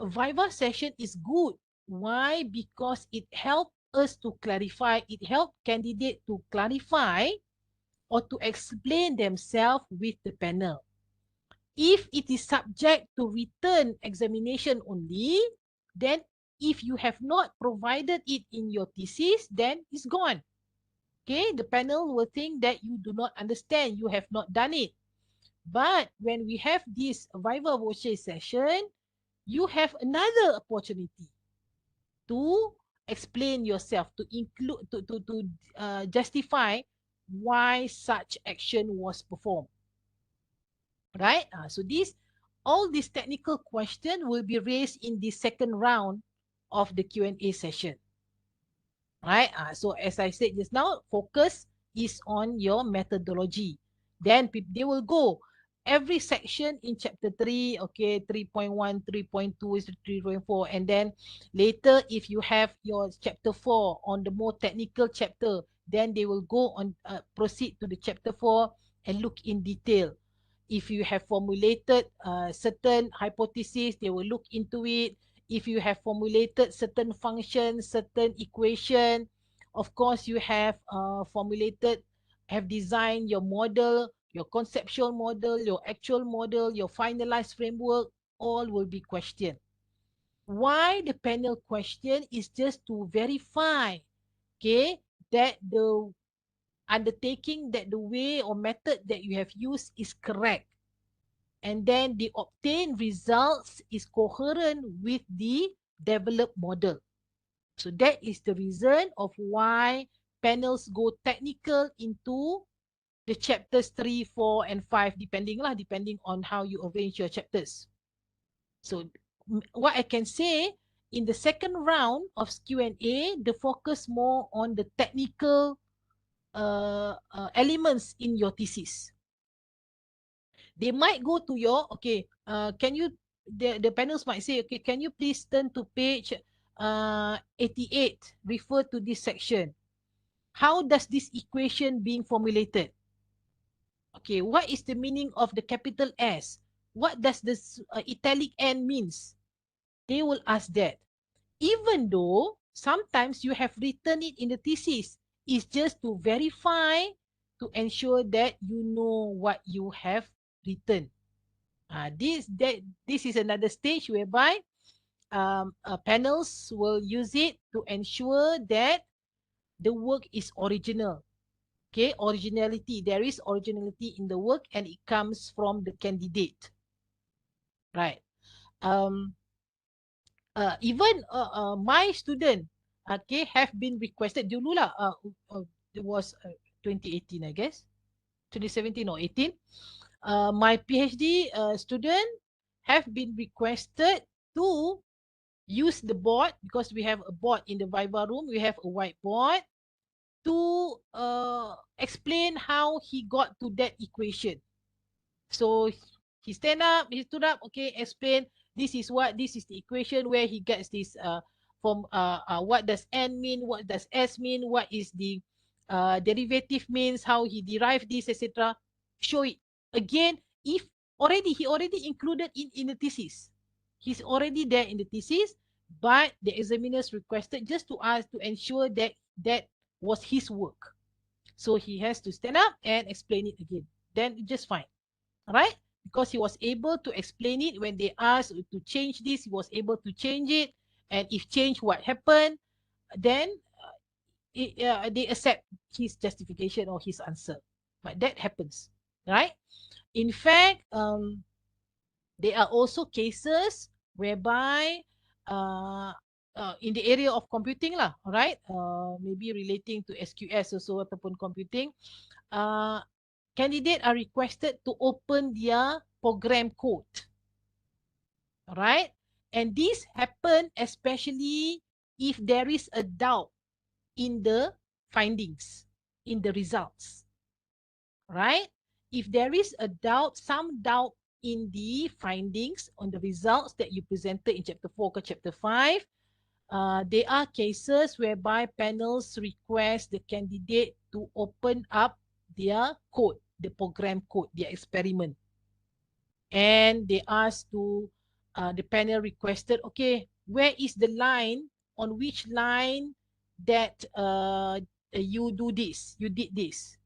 a Viva session is good. Why? Because it helps us to clarify, it helps candidate to clarify or to explain themselves with the panel. If it is subject to written examination only, then if you have not provided it in your thesis, then it's gone. Okay, the panel will think that you do not understand, you have not done it. But when we have this Viva Voce session, you have another opportunity to explain yourself, to include, to justify why such action was performed. Right? So all these technical questions will be raised in the second round of the Q&A session. Right? So as I said just now, focus is on your methodology. Then they will go every section in chapter 3, okay, 3.1, 3.2 is 3.4, and then later if you have your chapter 4 on the more technical chapter, then they will go on, proceed to the chapter 4 and look in detail. If you have formulated certain hypotheses, they will look into it. If you have formulated certain functions, certain equation, of course you have have designed your model, your conceptual model, your actual model, your finalized framework, all will be questioned. Why the panel question is just to verify, okay, that the undertaking that the way or method that you have used is correct. And then the obtained results is coherent with the developed model. So that is the reason of why panels go technical into the chapters 3, 4, and 5, depending on how you arrange your chapters. So what I can say, in the second round of Q&A, the focus more on the technical elements in your thesis. They might go to your, okay, can you, the panels might say, okay, can you please turn to page 88, refer to this section. How does this equation being formulated? Okay, what is the meaning of the capital S? What does this italic N means? They will ask that. Even though sometimes you have written it in the thesis, it's just to verify, to ensure that you know what you have written. This is another stage whereby panels will use it to ensure that the work is original. Okay, originality. There is originality in the work and it comes from the candidate. Right. Even my student, okay, have been requested dulu lah. It was 2018, I guess, 2017 or 18. My PhD student have been requested to use the board, because we have a board in the Viva room. We have a whiteboard to explain how he got to that equation. So he stood up, okay, explain, this is the equation where he gets this from what does N mean, what does S mean, what is the derivative means, how he derived this, etc. Show it. Again, if he already included in the thesis. He's already there in the thesis, but the examiners requested just to ask to ensure that that was his work. So he has to stand up and explain it again. Then just fine. Right? Because he was able to explain it when they asked to change this, he was able to change it. And if change, what happened? Then they accept his justification or his answer. But that happens, right? In fact, there are also cases whereby in the area of computing lah, right? Maybe relating to SQS also ataupun computing. Candidate are requested to open their program code. Right? And this happen especially if there is a doubt in the findings, in the results. Right? If there is a doubt, some doubt in the findings on the results that you presented in chapter 4 or chapter 5, there are cases whereby panels request the candidate to open up their code, the program code, their experiment. And they asked to, the panel requested, okay, where is the line, on which line that you do this, you did this.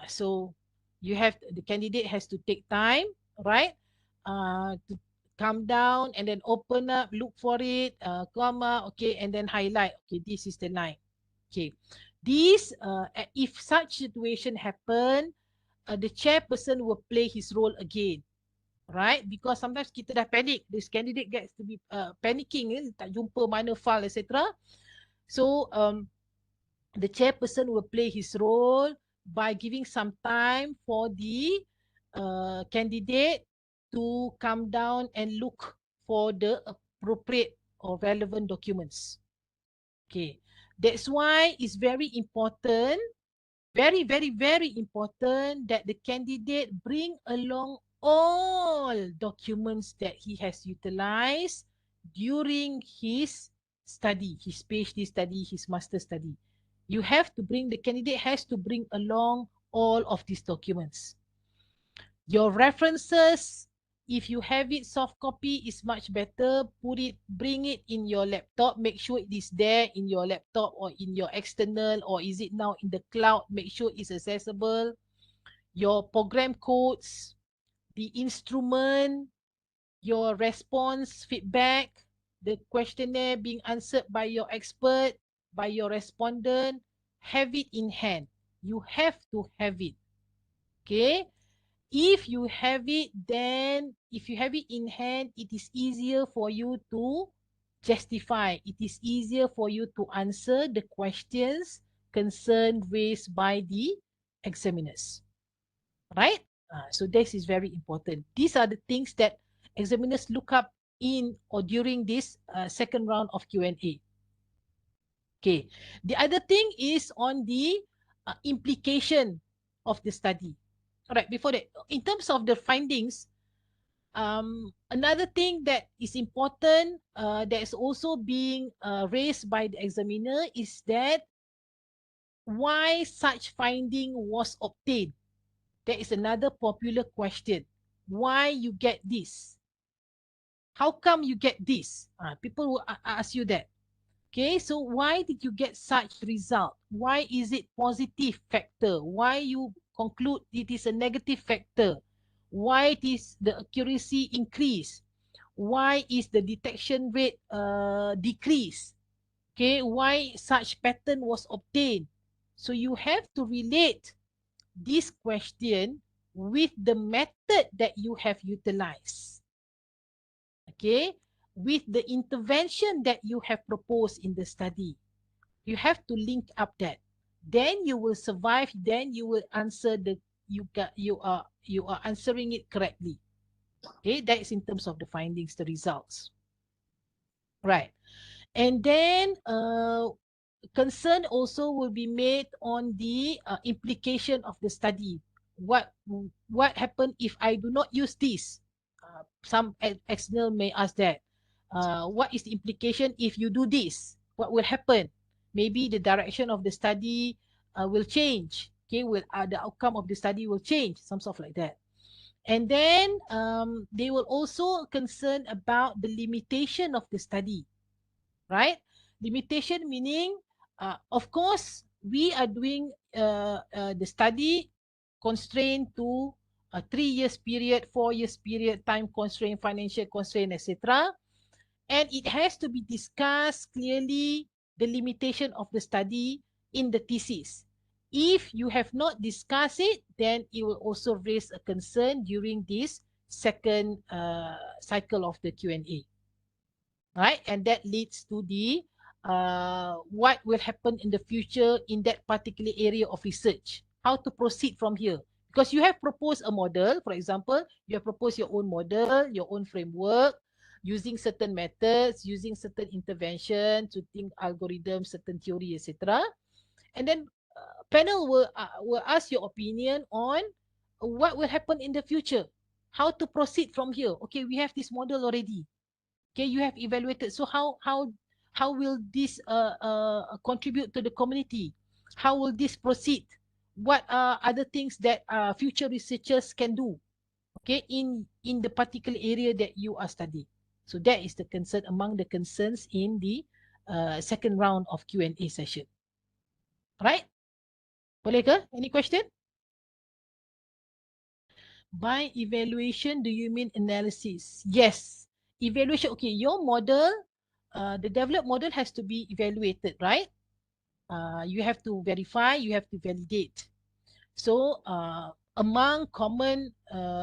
So the candidate has to take time, right? To come down and then open up, look for it, comma, okay, and then highlight, okay, this is the line. Okay, this, if such situation happen, the chairperson will play his role again, right? Because sometimes kita dah panic, this candidate gets to be panicking, tak jumpa mana file, etc. So the chairperson will play his role by giving some time for the candidate to come down and look for the appropriate or relevant documents. Okay, that's why it's very important, very, very, very important that the candidate bring along all documents that he has utilized during his study, his PhD study, his master study. The candidate has to bring along all of these documents. Your references, if you have it soft copy, is much better. Bring it in your laptop. Make sure it is there in your laptop or in your external, or is it now in the cloud? Make sure it's accessible. Your program codes, the instrument, your response feedback, the questionnaire being answered by your expert, by your respondent, have it in hand. You have to have it. Okay. If you have it, then if you have it in hand, it is easier for you to justify. It is easier for you to answer the questions concern raised by the examiners. Right? So this is very important. These are the things that examiners look up in or during this second round of Q&A. Okay. The other thing is on the implication of the study. All right. Before that, in terms of the findings, another thing that is important that is also being raised by the examiner is that why such finding was obtained. That is another popular question. Why you get this? How come you get this? People will ask you that. Okay, so why did you get such result? Why is it positive factor? Why you conclude it is a negative factor? Why it is the accuracy increase? Why is the detection rate decrease? Okay, why such pattern was obtained? So you have to relate this question with the method that you have utilized. Okay, with the intervention that you have proposed in the study. You have to link up that. Then you will survive. Then you will answer the you are answering it correctly. Okay, that is in terms of the findings, the results. Right. And then concern also will be made on the implication of the study. What happened if I do not use this? Some external may ask that. What is the implication if you do this? What will happen? Maybe the direction of the study will change. Okay, will the outcome of the study will change? Some sort of like that. And then they will also concern about the limitation of the study, right? Limitation meaning, of course, we are doing the study constrained to a 3 years period, 4 years period, time constraint, financial constraint, etc. And it has to be discussed clearly the limitation of the study in the thesis. If you have not discussed it, then it will also raise a concern during this second cycle of the Q&A. Right? And that leads to the what will happen in the future in that particular area of research. How to proceed from here. Because you have proposed a model, for example, you have proposed your own model, your own framework, using certain methods, using certain intervention, to think algorithms, certain theory, etc. And then panel will ask your opinion on what will happen in the future. How to proceed from here. Okay, we have this model already. Okay, you have evaluated. So how will this contribute to the community? How will this proceed? What are other things that future researchers can do? Okay, in the particular area that you are studying. So that is the concern among the concerns in the second round of Q&A session. Right? Boleh ke? Any question? By evaluation, do you mean analysis? Yes. Evaluation. Okay, your model, the developed model has to be evaluated, right? You have to verify, you have to validate. So among common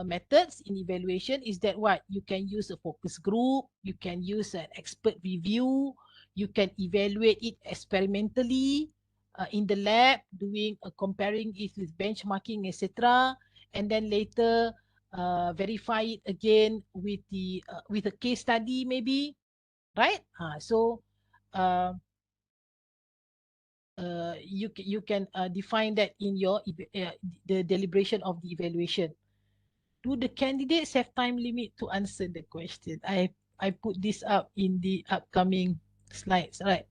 methods in evaluation is that what? You can use a focus group, you can use an expert review, you can evaluate it experimentally in the lab, doing comparing it with benchmarking, etc. And then later verify it again with a case study maybe, right? So uh, you can define that in your the deliberation of the evaluation. Do the candidates have time limit to answer the question? I put this up in the upcoming slides, right?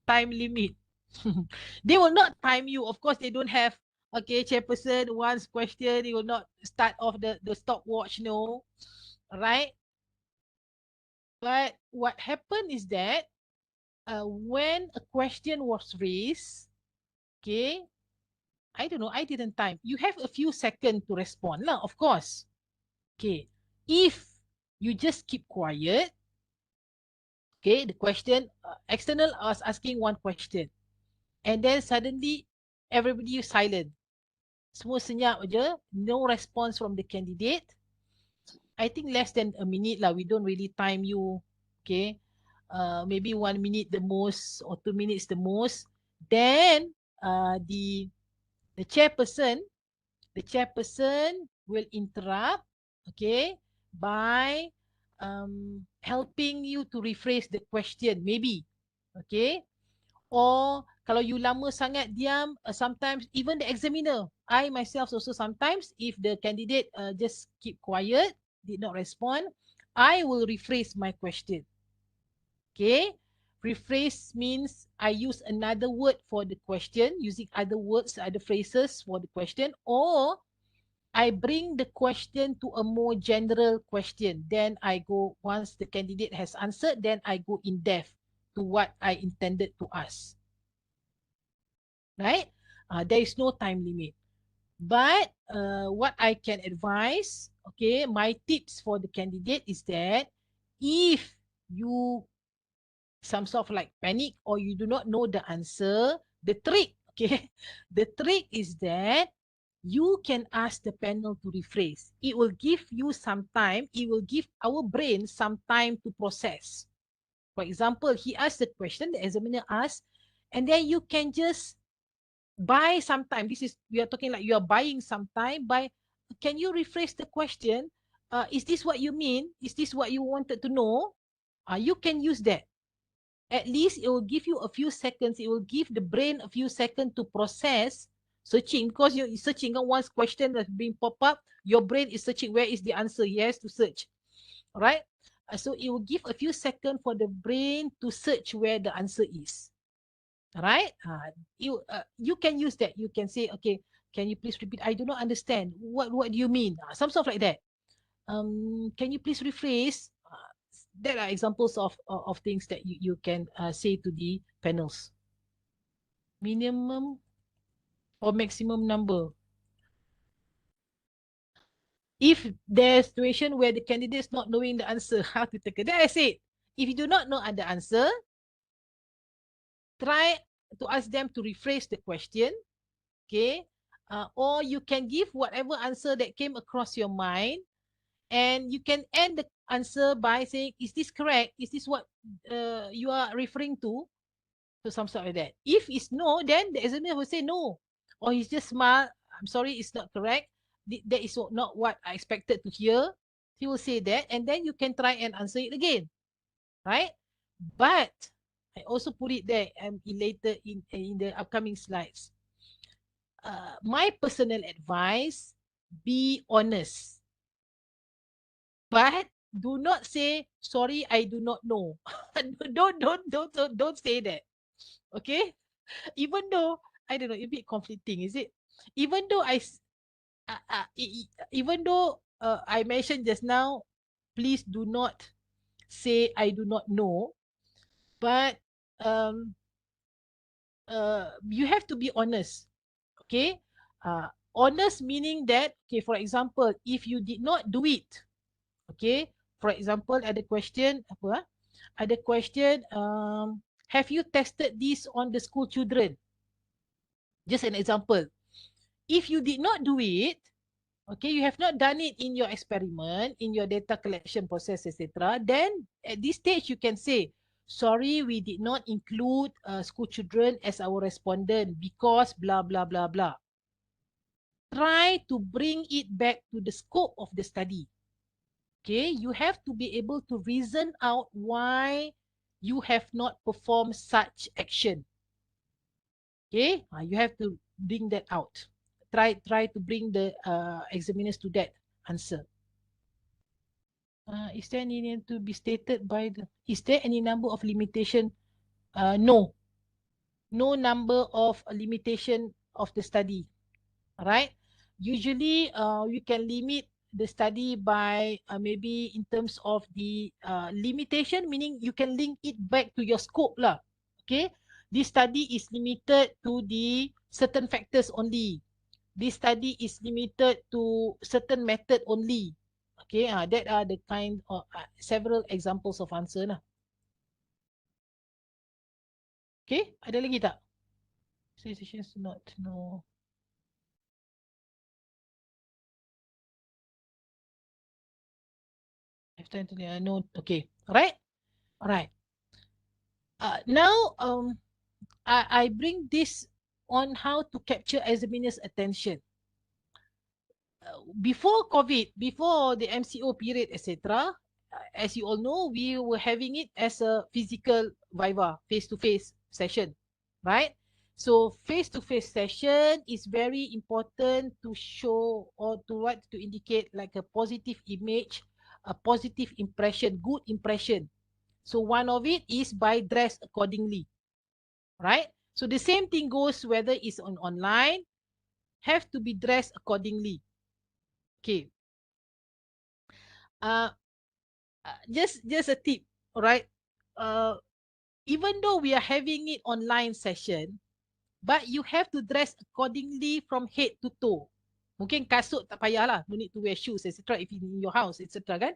Time limit. They will not time you. Of course, they don't have, okay, chairperson wants question. They will not start off the stopwatch, no, right? But what happened is that when a question was raised, okay, I don't know, I didn't time. You have a few seconds to respond lah, of course. Okay. If you just keep quiet, okay, the question, external was asking one question. And then suddenly everybody silent. Semua senyap aja, no response from the candidate. I think less than a minute lah. We don't really time you. Okay. Maybe 1 minute the most or 2 minutes the most. Then the chairperson will interrupt, okay, by helping you to rephrase the question, maybe, okay. Or kalau you lama sangat diam, sometimes even the examiner, I myself also sometimes, if the candidate just keep quiet, did not respond, I will rephrase my question. Okay, rephrase means I use another word for the question, using other words, other phrases for the question, or I bring the question to a more general question. Then I go, once the candidate has answered, then I go in depth to what I intended to ask. Right? There is no time limit. But what I can advise, okay, my tips for the candidate is that if you some sort of like panic or you do not know the answer, the trick, okay, the trick is that you can ask the panel to rephrase. It will give you some time. It will give our brain some time to process. For example, he asked the question, the examiner asked, and then you can just buy some time. This is, we are talking like you are buying some time by, can you rephrase the question? Is this what you mean? Is this what you wanted to know? You can use that. At least it will give you a few seconds. It will give the brain a few seconds to process searching, because you're searching on once question that's being pop up, your brain is searching where is the answer. He has to search. All right. So it will give a few seconds for the brain to search where the answer is. All right. You can use that. You can say, okay, can you please repeat? I do not understand. What do you mean? Some stuff like that. Can you please rephrase? There are examples of things that you can say to the panels. Minimum or maximum number. If there's situation where the candidate is not knowing the answer, how to tackle that, I said, if you do not know the answer, try to ask them to rephrase the question, okay? Or you can give whatever answer that came across your mind, and you can end the answer by saying, is this correct? Is this what you are referring to? So some sort like that. If it's no, then the examiner will say no. Or he's just smile, I'm sorry, it's not correct. That is not what I expected to hear. He will say that, and then you can try and answer it again. Right? But I also put it there later in the upcoming slides. My personal advice, be honest. But do not say, sorry, I do not know. don't say that. Okay? Even though, I don't know, a bit conflicting, is it? Even though even though I mentioned just now, please do not say I do not know, but you have to be honest, okay? Honest meaning that, okay, for example, if you did not do it, okay, for example, ada question, apa? Ada question, have you tested this on the school children? Just an example. If you did not do it, okay, you have not done it in your experiment, in your data collection process, etc., then at this stage you can say, sorry, we did not include school children as our respondent because blah, blah, blah, blah. Try to bring it back to the scope of the study. Okay, you have to be able to reason out why you have not performed such action. Okay, you have to bring that out. Try to bring the examiners to that answer. Is there any need to be stated by the, is there any number of limitation? No number of limitation of the study. All right, usually you can limit the study by maybe in terms of the limitation, meaning you can link it back to your scope lah. Okay, this study is limited to the certain factors only. This study is limited to certain method only. Okay, that are the kind of several examples of answer lah. Okay, ada lagi tak? Sessions not no. After no. Okay. Alright. Alright. Now I bring this on how to capture examiner's attention. Before COVID, before the MCO period, etc., as you all know, we were having it as a physical Viva, face-to-face session, right? So face-to-face session is very important to show or to what to indicate like a positive image, a positive impression, good impression. So one of it is by dress accordingly, right? So the same thing goes whether it's on online, have to be dressed accordingly. Okay. Uh, just a tip, all right? Uh, Even though we are having it online session, but you have to dress accordingly from head to toe. Mungkin kasut tak payahlah, no need to wear shoes, etc. If in your house, etc. Kan?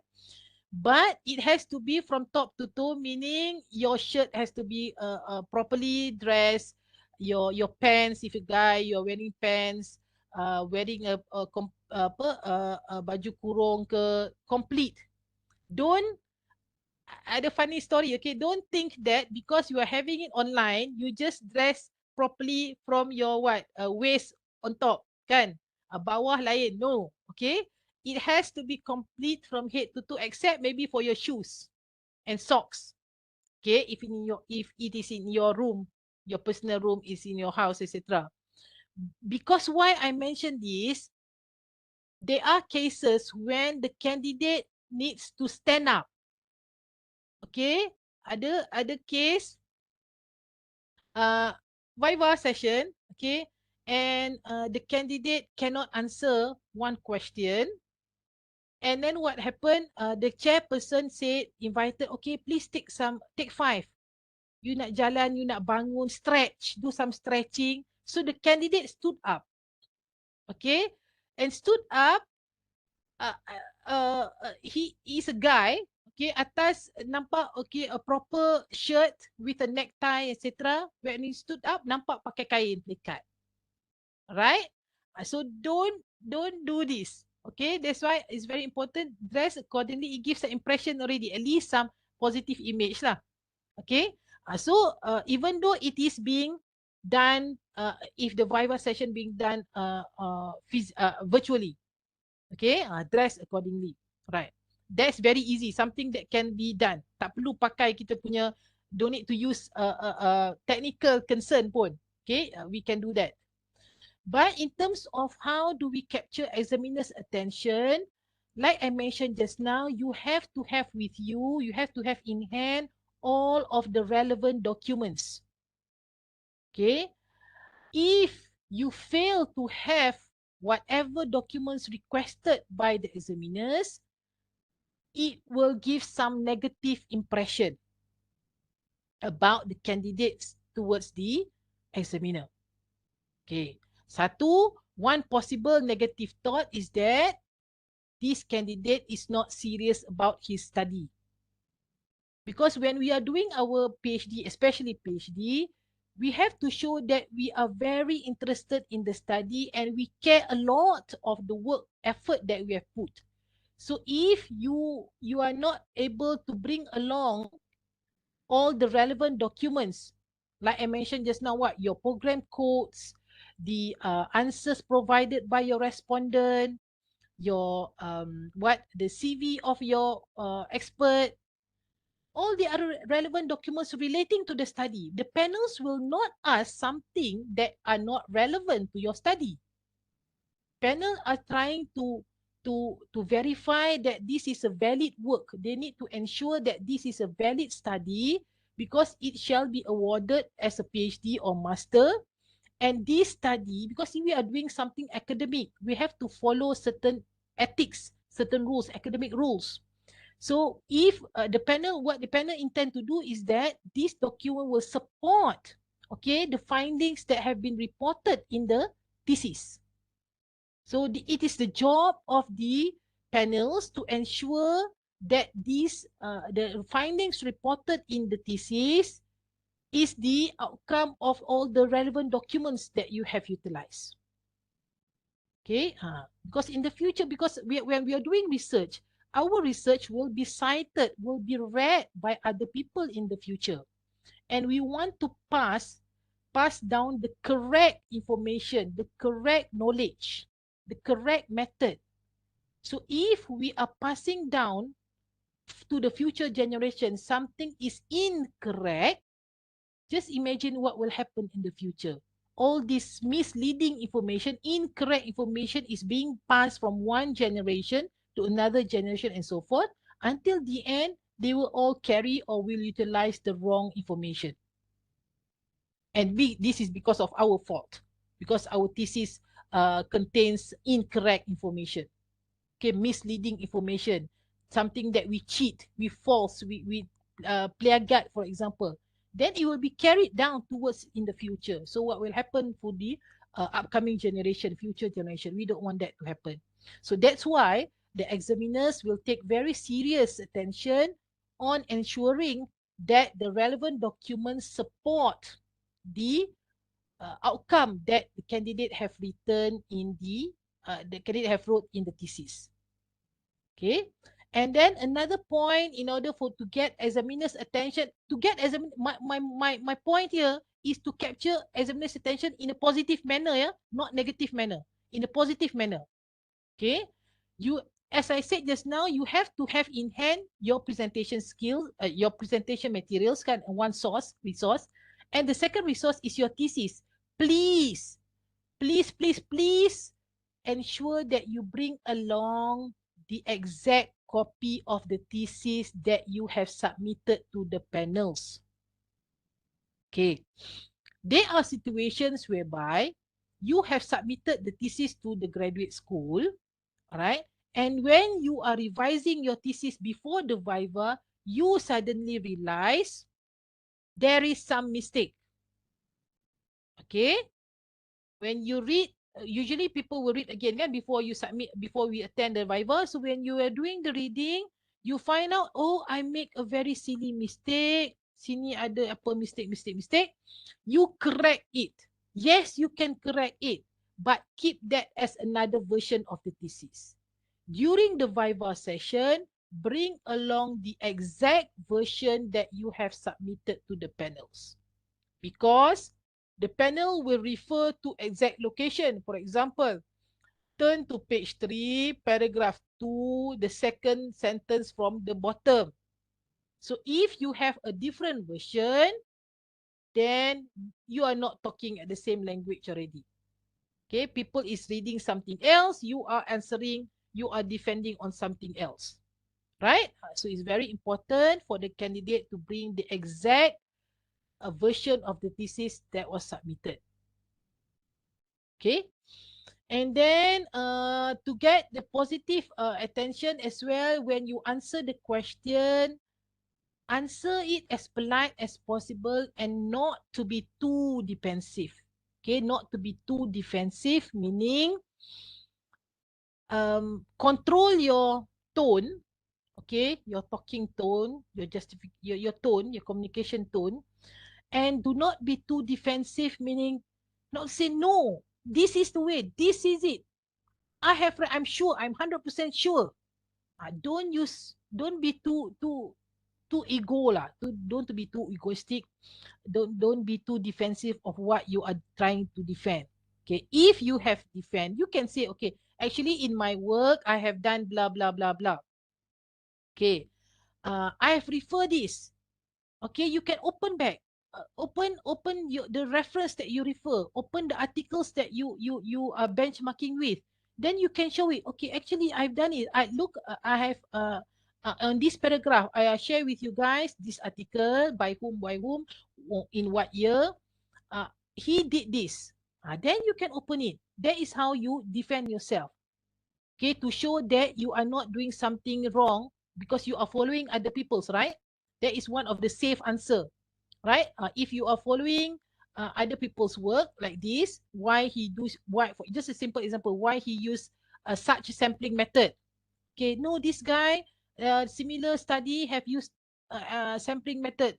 But it has to be from top to toe, meaning your shirt has to be properly dressed. Your pants, if a guy, you're wearing pants, wearing a baju kurung ke complete. Don't ada funny story, okay? Don't think that because you are having it online, you just dress properly from your what? Waist on top, kan? Bawah lain. No, okay? It has to be complete from head to toe, except maybe for your shoes and socks. Okay, if it is in your room, your personal room is in your house, etc. Because why I mention this, there are cases when the candidate needs to stand up. Okay, ada case Viva session, okay, and the candidate cannot answer one question. And then what happened? The chairperson said, invited, okay, please take 5. You nak jalan, you nak bangun, stretch, do some stretching. So the candidate stood up, okay, and stood up. He is a guy, okay, atas nampak, okay, a proper shirt with a necktie, etc. When he stood up, nampak pakai kain pelikat. Right? So don't do this. Okay, that's why it's very important. Dress accordingly. It gives an impression already, at least some positive image lah. Okay. Even though it is being done, if the Viva session being done virtually, okay, dress accordingly. Right. That's very easy. Something that can be done. Tak perlu pakai kita punya. Don't need to use technical concern pun. Okay, we can do that. But in terms of how do we capture examiner's attention, like I mentioned just now, you have to have with you, you have to have in hand all of the relevant documents. Okay. If you fail to have whatever documents requested by the examiners, it will give some negative impression about the candidates towards the examiner. Okay. One possible negative thought is that this candidate is not serious about his study. Because when we are doing our PhD, especially PhD, we have to show that we are very interested in the study and we care a lot of the work effort that we have put. So if you are not able to bring along all the relevant documents, like I mentioned just now, what your program codes, the answers provided by your respondent, your the CV of your expert, all the other relevant documents relating to the study. The panels will not ask something that are not relevant to your study. Panel are trying to verify that this is a valid work. They need to ensure that this is a valid study because it shall be awarded as a PhD or master. And this study, because we are doing something academic, we have to follow certain ethics, certain rules, academic rules. So if what the panel intend to do is that this document will support, okay, the findings that have been reported in the thesis. So it is the job of the panels to ensure that the findings reported in the thesis is the outcome of all the relevant documents that you have utilized. Okay, because in the future, because when we are doing research, our research will be cited, will be read by other people in the future. And we want to pass down the correct information, the correct knowledge, the correct method. So if we are passing down to the future generation something is incorrect, just imagine what will happen in the future. All this misleading information, incorrect information is being passed from one generation to another generation and so forth. Until the end, they will all carry or will utilize the wrong information. And this is because of our fault, because our thesis contains incorrect information, okay, misleading information, something that we cheat, we false, we plagiate, for example, then it will be carried down towards in the future. So what will happen for the upcoming generation, future generation? We don't want that to happen. So that's why the examiners will take very serious attention on ensuring that the relevant documents support the outcome that the candidate have written in the candidate have wrote in the thesis. Okay, and then another point, in order for to get examiners attention, to get my point here is to capture examiners attention in a positive manner, yeah, not negative manner, in a positive manner. Okay, you, as I said just now, you have to have in hand your presentation skills, your presentation materials, kan, one resource, and the second resource is your thesis. Please, please ensure that you bring along the exact copy of the thesis that you have submitted to the panels. Okay, there are situations whereby you have submitted the thesis to the graduate school, all right, and when you are revising your thesis before the Viva, you suddenly realize there is some mistake. Okay, when you read, usually people will read again, kan, before you submit, before we attend the Viva. So when you are doing the reading, you find out, oh, I make a very silly mistake. Sini ada apa mistake. You correct it. Yes, you can correct it, but keep that as another version of the thesis. During the Viva session, bring along the exact version that you have submitted to the panels, because the panel will refer to exact location. For example, turn to page 3, paragraph 2, the second sentence from the bottom. So if you have a different version, then you are not talking at the same language already. Okay, people is reading something else, you are answering, you are defending on something else, right? So it's very important for the candidate to bring the exact version of the thesis that was submitted. Okay, and then to get the positive attention as well, when you answer the question, answer it as polite as possible and not to be too defensive. Okay, not to be too defensive, meaning control your tone. Okay, your talking tone, your tone, your communication tone, and do not be too defensive, meaning not say no, this is the way, this is it, I'm sure, I'm 100% sure. Don't be too ego lah. Don't be too egoistic. Don't be too defensive of what you are trying to defend. Okay, if you have defend, you can say, okay, actually in my work I have done blah blah blah blah. Okay, I have referred this. Okay, you can open back. Open the reference that you refer. Open the articles that you are benchmarking with. Then you can show it. Okay, actually I've done it. I have on this paragraph I share with you guys this article by whom, in what year. He did this. Then you can open it. That is how you defend yourself. Okay, to show that you are not doing something wrong because you are following other people's, right? That is one of the safe answer, right? If you are following other people's work like this, for just a simple example, why he used such sampling method? Okay, no, this guy, similar study have used sampling method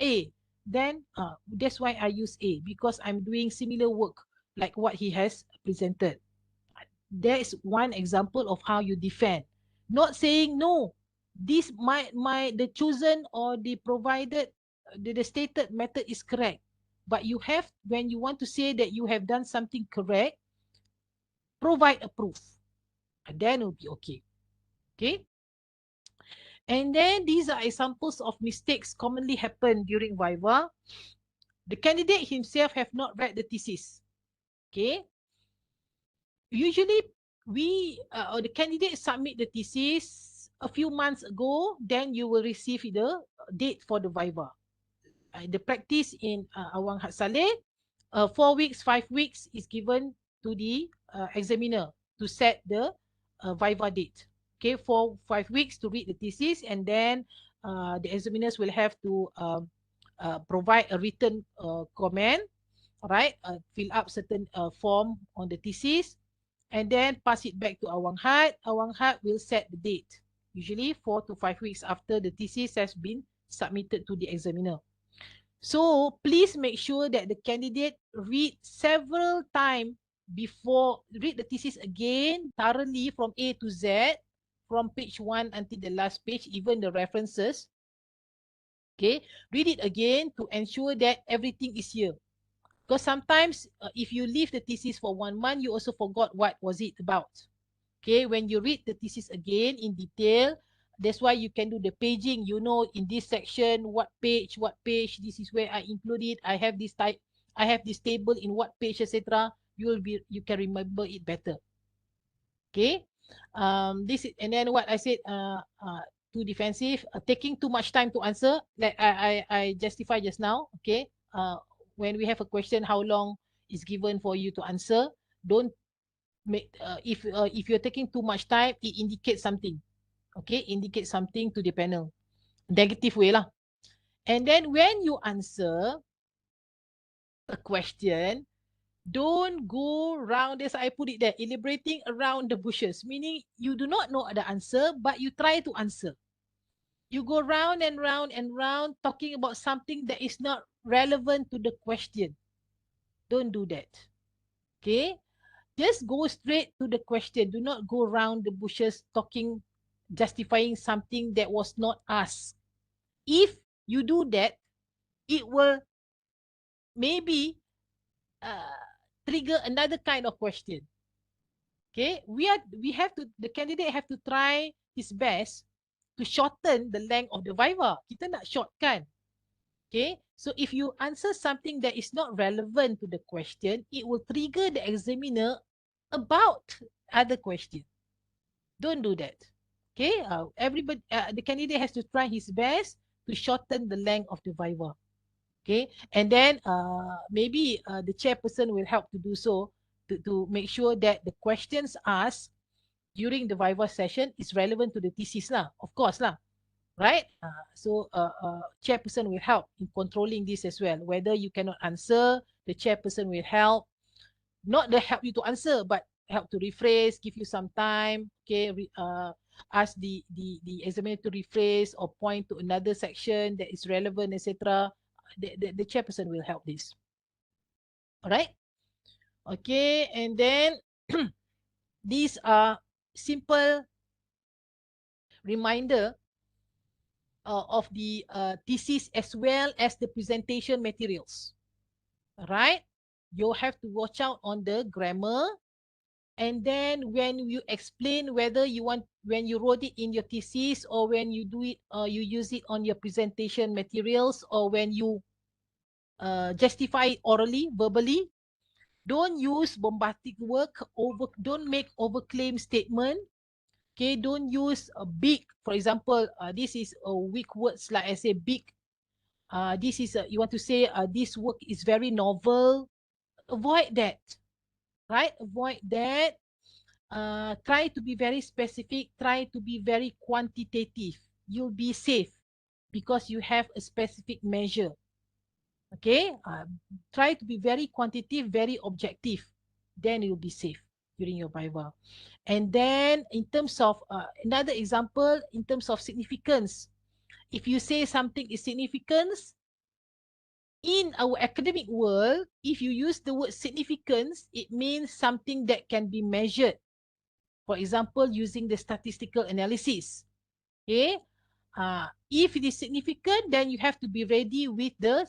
A. then that's why I use A, because I'm doing similar work like what he has presented. There is one example of how you defend. Not saying no, this the chosen or the provided the stated method is correct. But you have, when you want to say that you have done something correct, provide a proof. And then it will be okay. Okay. And then these are examples of mistakes commonly happen during Viva. The candidate himself have not read the thesis. Okay. Usually we or the candidate submit the thesis a few months ago, then you will receive the date for the Viva. The practice in Awang Had Saleh, 4 weeks, 5 weeks is given to the examiner to set the Viva date. Okay, 4, 5 weeks to read the thesis, and then the examiners will have to provide a written comment, right? Fill up certain form on the thesis, and then pass it back to Awang Had. Awang Had will set the date, usually 4 to 5 weeks after the thesis has been submitted to the examiner. So please make sure that the candidate read several times before, read the thesis again thoroughly from A to Z, from page 1 until the last page, even the references. Okay, read it again to ensure that everything is here. Because sometimes if you leave the thesis for 1 month, you also forgot what was it about. Okay, when you read the thesis again in detail, that's why you can do the paging. You know, in this section, what page, this is where I include it. I have this type, I have this table in what page, etc. You can remember it better. Okay, this is, and then what I said, too defensive, taking too much time to answer. Like I justify just now. Okay, when we have a question, how long is given for you to answer? Don't make if you're taking too much time, it indicates something. Okay, indicate something to the panel, negative way lah. And then when you answer a question, don't go round, as I put it there, elaborating around the bushes, meaning you do not know the answer but you try to answer. You go round and round and round talking about something that is not relevant to the question. Don't do that. Okay, just go straight to the question. Do not go around the bushes talking, justifying something that was not asked. If you do that, it will maybe uh, trigger another kind of question. Okay, we have to, the candidate have to try his best to shorten the length of the Viva. Kita nak shortkan. Okay, so if you answer something that is not relevant to the question, it will trigger the examiner about other question. Don't do that. Okay, everybody, the candidate has to try his best to shorten the length of the Viva. Okay, and then maybe the chairperson will help to do so, to make sure that the questions asked during the Viva session is relevant to the thesis lah, of course lah, right? So chairperson will help in controlling this as well. Whether you cannot answer, the chairperson will help, not the help you to answer, but help to rephrase, give you some time. Okay, ask the examiner to rephrase or point to another section that is relevant, etc. The chairperson will help this. All right. Okay, and then these are simple reminder of the thesis as well as the presentation materials. Right? You have to watch out on the grammar. And then when you explain whether you want, when you wrote it in your thesis or when you do it, you use it on your presentation materials, or when you justify it orally, verbally, don't use bombastic work, don't make overclaim statement. Okay, don't use a big, for example, this is a weak words, like I say big. This is you want to say this work is very novel. Avoid that, right? Avoid that. Try to be very specific. Try to be very quantitative. You'll be safe because you have a specific measure. Okay, try to be very quantitative, very objective. Then you'll be safe during your Viva. And then in terms of another example, in terms of significance, if you say something is significance, in our academic world, if you use the word significance, it means something that can be measured. For example, using the statistical analysis. Okay. If it is significant, then you have to be ready with the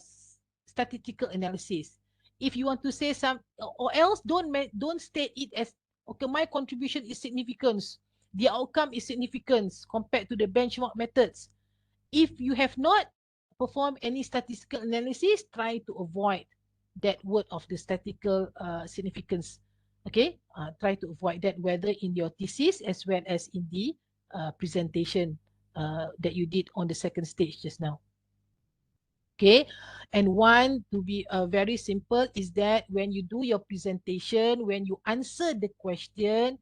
statistical analysis. If you want to say some, or else don't state it as, okay, my contribution is significance. The outcome is significance compared to the benchmark methods. If you have not performed any statistical analysis, try to avoid that word of the statistical significance. Okay, try to avoid that, whether in your thesis as well as in the presentation that you did on the second stage just now. Okay, and one to be very simple is that when you do your presentation, when you answer the question,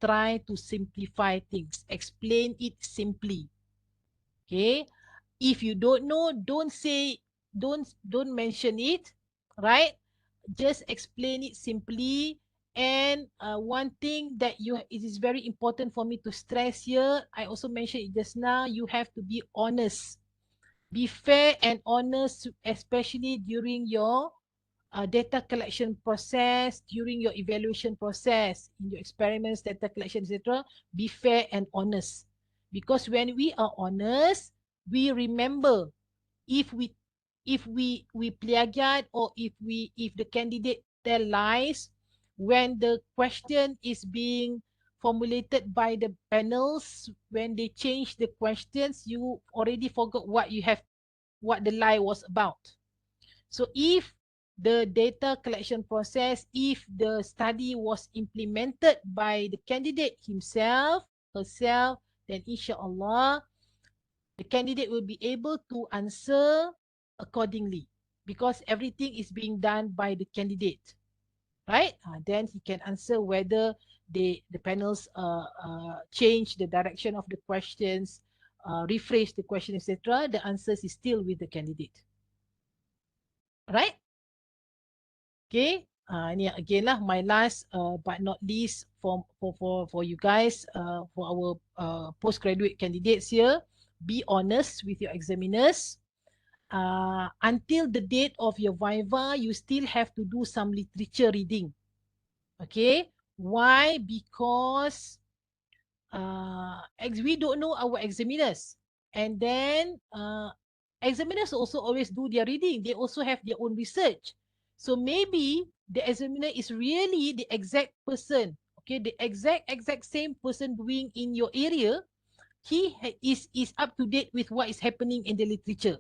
try to simplify things, explain it simply. Okay, if you don't know, don't say, don't mention it, right? Just explain it simply. And one thing that it is very important for me to stress here, I also mentioned it just now, you have to be honest. Be fair and honest, especially during your data collection process, during your evaluation process, in your experiments, data collection, etc. Be fair and honest. Because when we are honest, we remember. If we plagiate, or if the candidate tell lies when the question is being formulated by the panels, when they change the questions, you already forgot what the lie was about. So if the data collection process, if the study was implemented by the candidate himself, herself, then inshallah the candidate will be able to answer accordingly, because everything is being done by the candidate, right? Then he can answer whether the panels change the direction of the questions, rephrase the question, etc. The answers is still with the candidate, right? Okay. Ini again lah my last but not least for you guys, for our postgraduate candidates here. Be honest with your examiners. Until the date of your Viva, you still have to do some literature reading. Okay. Why? Because we don't know our examiners. And then examiners also always do their reading. They also have their own research. So maybe the examiner is really the exact person, okay, the exact same person doing in your area. He is up to date with what is happening in the literature.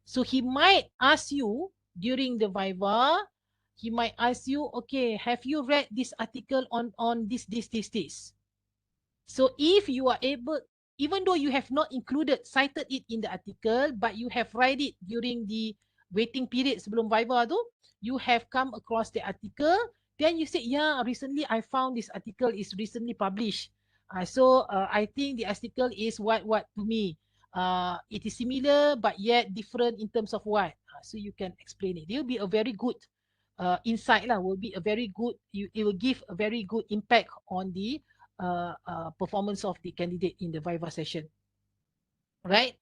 So he might ask you during the Viva, he might ask you, okay, have you read this article on this. So if you are able, even though you have not cited it in the article, but you have read it during the waiting period sebelum Viva tu, you have come across the article, then you say, yeah, recently I found this article is recently published. So I think the article is what to me. It is similar but yet different in terms of what. So you can explain it. It will be a very good insight lah. Will be a very good. It will give a very good impact on the performance of the candidate in the Viva session, right?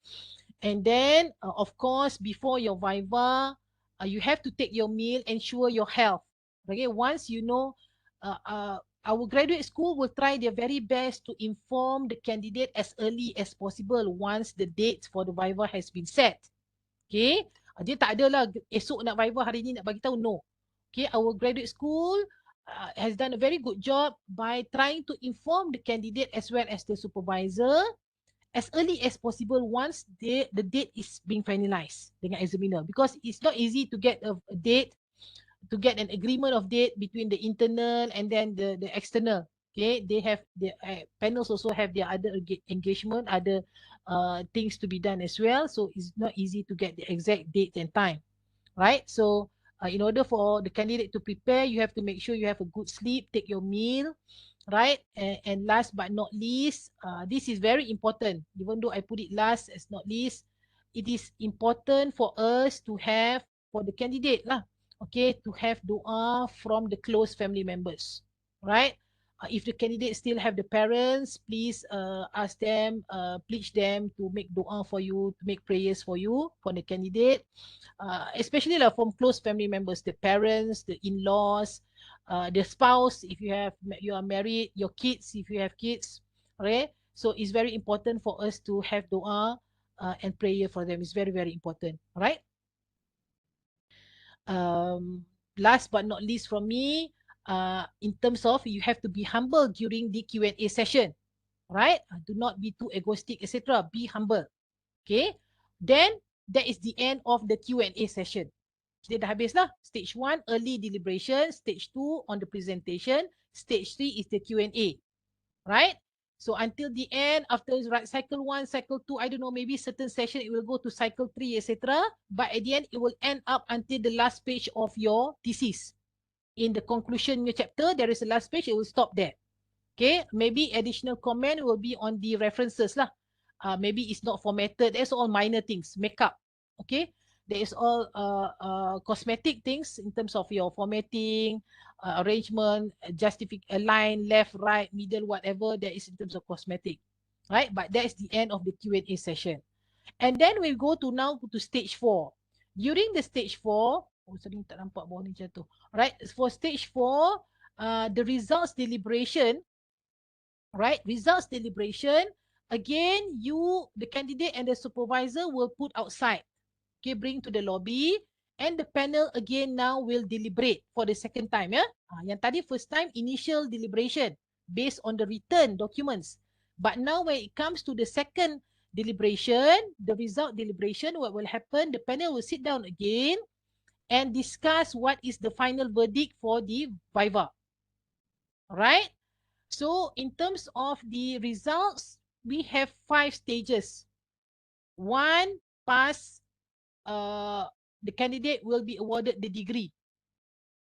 And then, of course, before your Viva, you have to take your meal, ensure your health. Okay, once you know, our graduate school will try their very best to inform the candidate as early as possible once the date for the Viva has been set. Okay, dia tak adalah esok nak Viva, hari ni nak bagi tahu, no. Okay, our graduate school has done a very good job by trying to inform the candidate as well as the supervisor as early as possible once the date is being finalized dengan examiner, because it's not easy to get a date, to get an agreement of date between the internal and then the external. Okay, they have the panels also have their other engagement, other things to be done as well. So it's not easy to get the exact date and time, right? So in order for the candidate to prepare, you have to make sure you have a good sleep, take your meal, right? And last but not least, this is very important. Even though I put it last as not least, it is important for us to have, for the candidate lah, okay, to have doa from the close family members, right? If the candidates still have the parents, please ask them, pledge them to make dua for you, to make prayers for you, for the candidate, especially from close family members, the parents, the in-laws, the spouse, if you are married, your kids, if you have kids, okay? So it's very important for us to have dua and prayer for them. It's very, very important, right? Last but not least from me, in terms of you have to be humble during the Q&A session, right? Do not be too egoistic, etc. Be humble, okay? Then that is the end of the Q&A session. Kita dah habis lah. Stage 1, early deliberation. Stage 2, on the presentation. Stage 3 is the Q&A, right? So until the end, after cycle 1, cycle 2, I don't know, maybe certain session it will go to cycle 3, etc. But at the end, it will end up until the last page of your thesis. In the conclusion chapter, there is a last page, it will stop there. Okay, maybe additional comment will be on the references lah. Maybe it's not formatted. That's all minor things, makeup. Okay, there is all cosmetic things in terms of your formatting, arrangement, line, left, right, middle, whatever that is in terms of cosmetic, right? But that is the end of the Q&A session. And then we go to now to stage 4. During the stage 4, sorry tak nampak bawah ni jatuh. Right, for stage 4, the results deliberation, right? Results deliberation, again, you, the candidate and the supervisor will put outside. Okay, bring to the lobby, and the panel again now will deliberate for the second time. Yeah? Yang tadi first time initial deliberation based on the written documents. But now when it comes to the second deliberation, the result deliberation, what will happen? The panel will sit down again and discuss what is the final verdict for the Viva. Right? So in terms of the results, we have 5 stages. 1, pass, the candidate will be awarded the degree,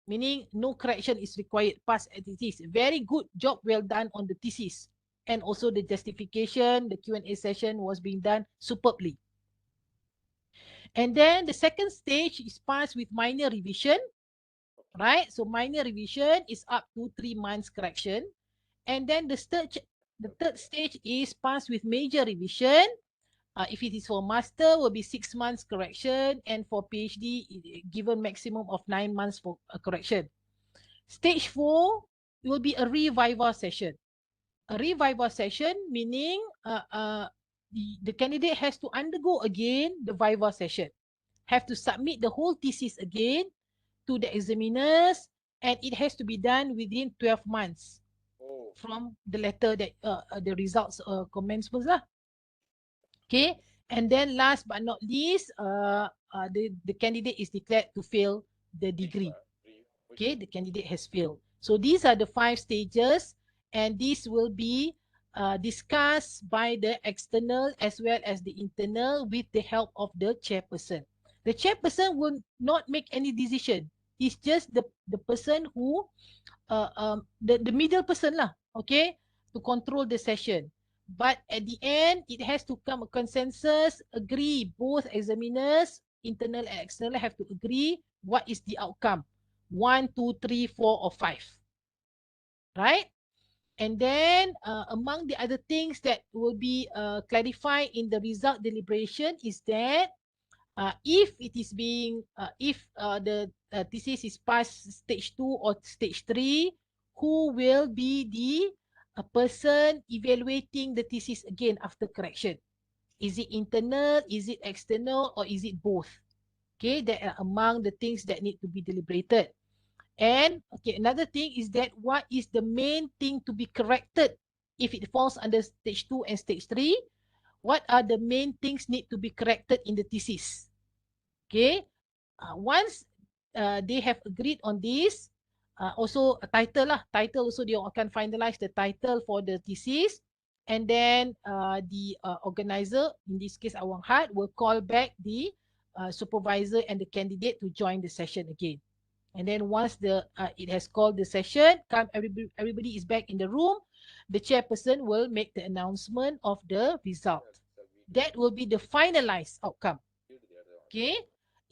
meaning no correction is required, pass at thesis. Very good job, well done on the thesis. And also the justification, the Q&A session was being done superbly. And then the second stage is pass with minor revision, right? So minor revision is up to 3 months correction. And then the third stage is pass with major revision. If it is for master, will be 6 months correction, and for PhD, given maximum of 9 months for correction. Stage 4 will be a reviva session. A reviva session meaning the candidate has to undergo again the viva session, have to submit the whole thesis again to the examiners, and it has to be done within 12 months from the letter that the results commencement lah. Okay, and then last but not least, the candidate is declared to fail the degree. Okay, the candidate has failed. So these are the 5 stages, and these will be discussed by the external as well as the internal with the help of the chairperson. The chairperson will not make any decision. It's just the person who the middle person lah, okay, to control the session. But at the end, it has to come a consensus, agree, both examiners, internal and external, have to agree what is the outcome. 1, 2, 3, 4, or 5. Right? And then among the other things that will be clarified in the result deliberation is that if it is being, if the thesis is past stage 2 or stage 3, who will be the person evaluating the thesis again after correction? Is it internal, is it external, or is it both? Okay, that are among the things that need to be deliberated. And okay, another thing is that what is the main thing to be corrected if it falls under stage 2 and stage 3? What are the main things need to be corrected in the thesis? Okay, once they have agreed on this, also a title lah. Title also they akan finalize the title for the thesis, and then the organizer, in this case Awang Had, will call back the supervisor and the candidate to join the session again. And then once it has called the session, everybody is back in the room, the chairperson will make the announcement of the result. That will be the finalized outcome. Okay.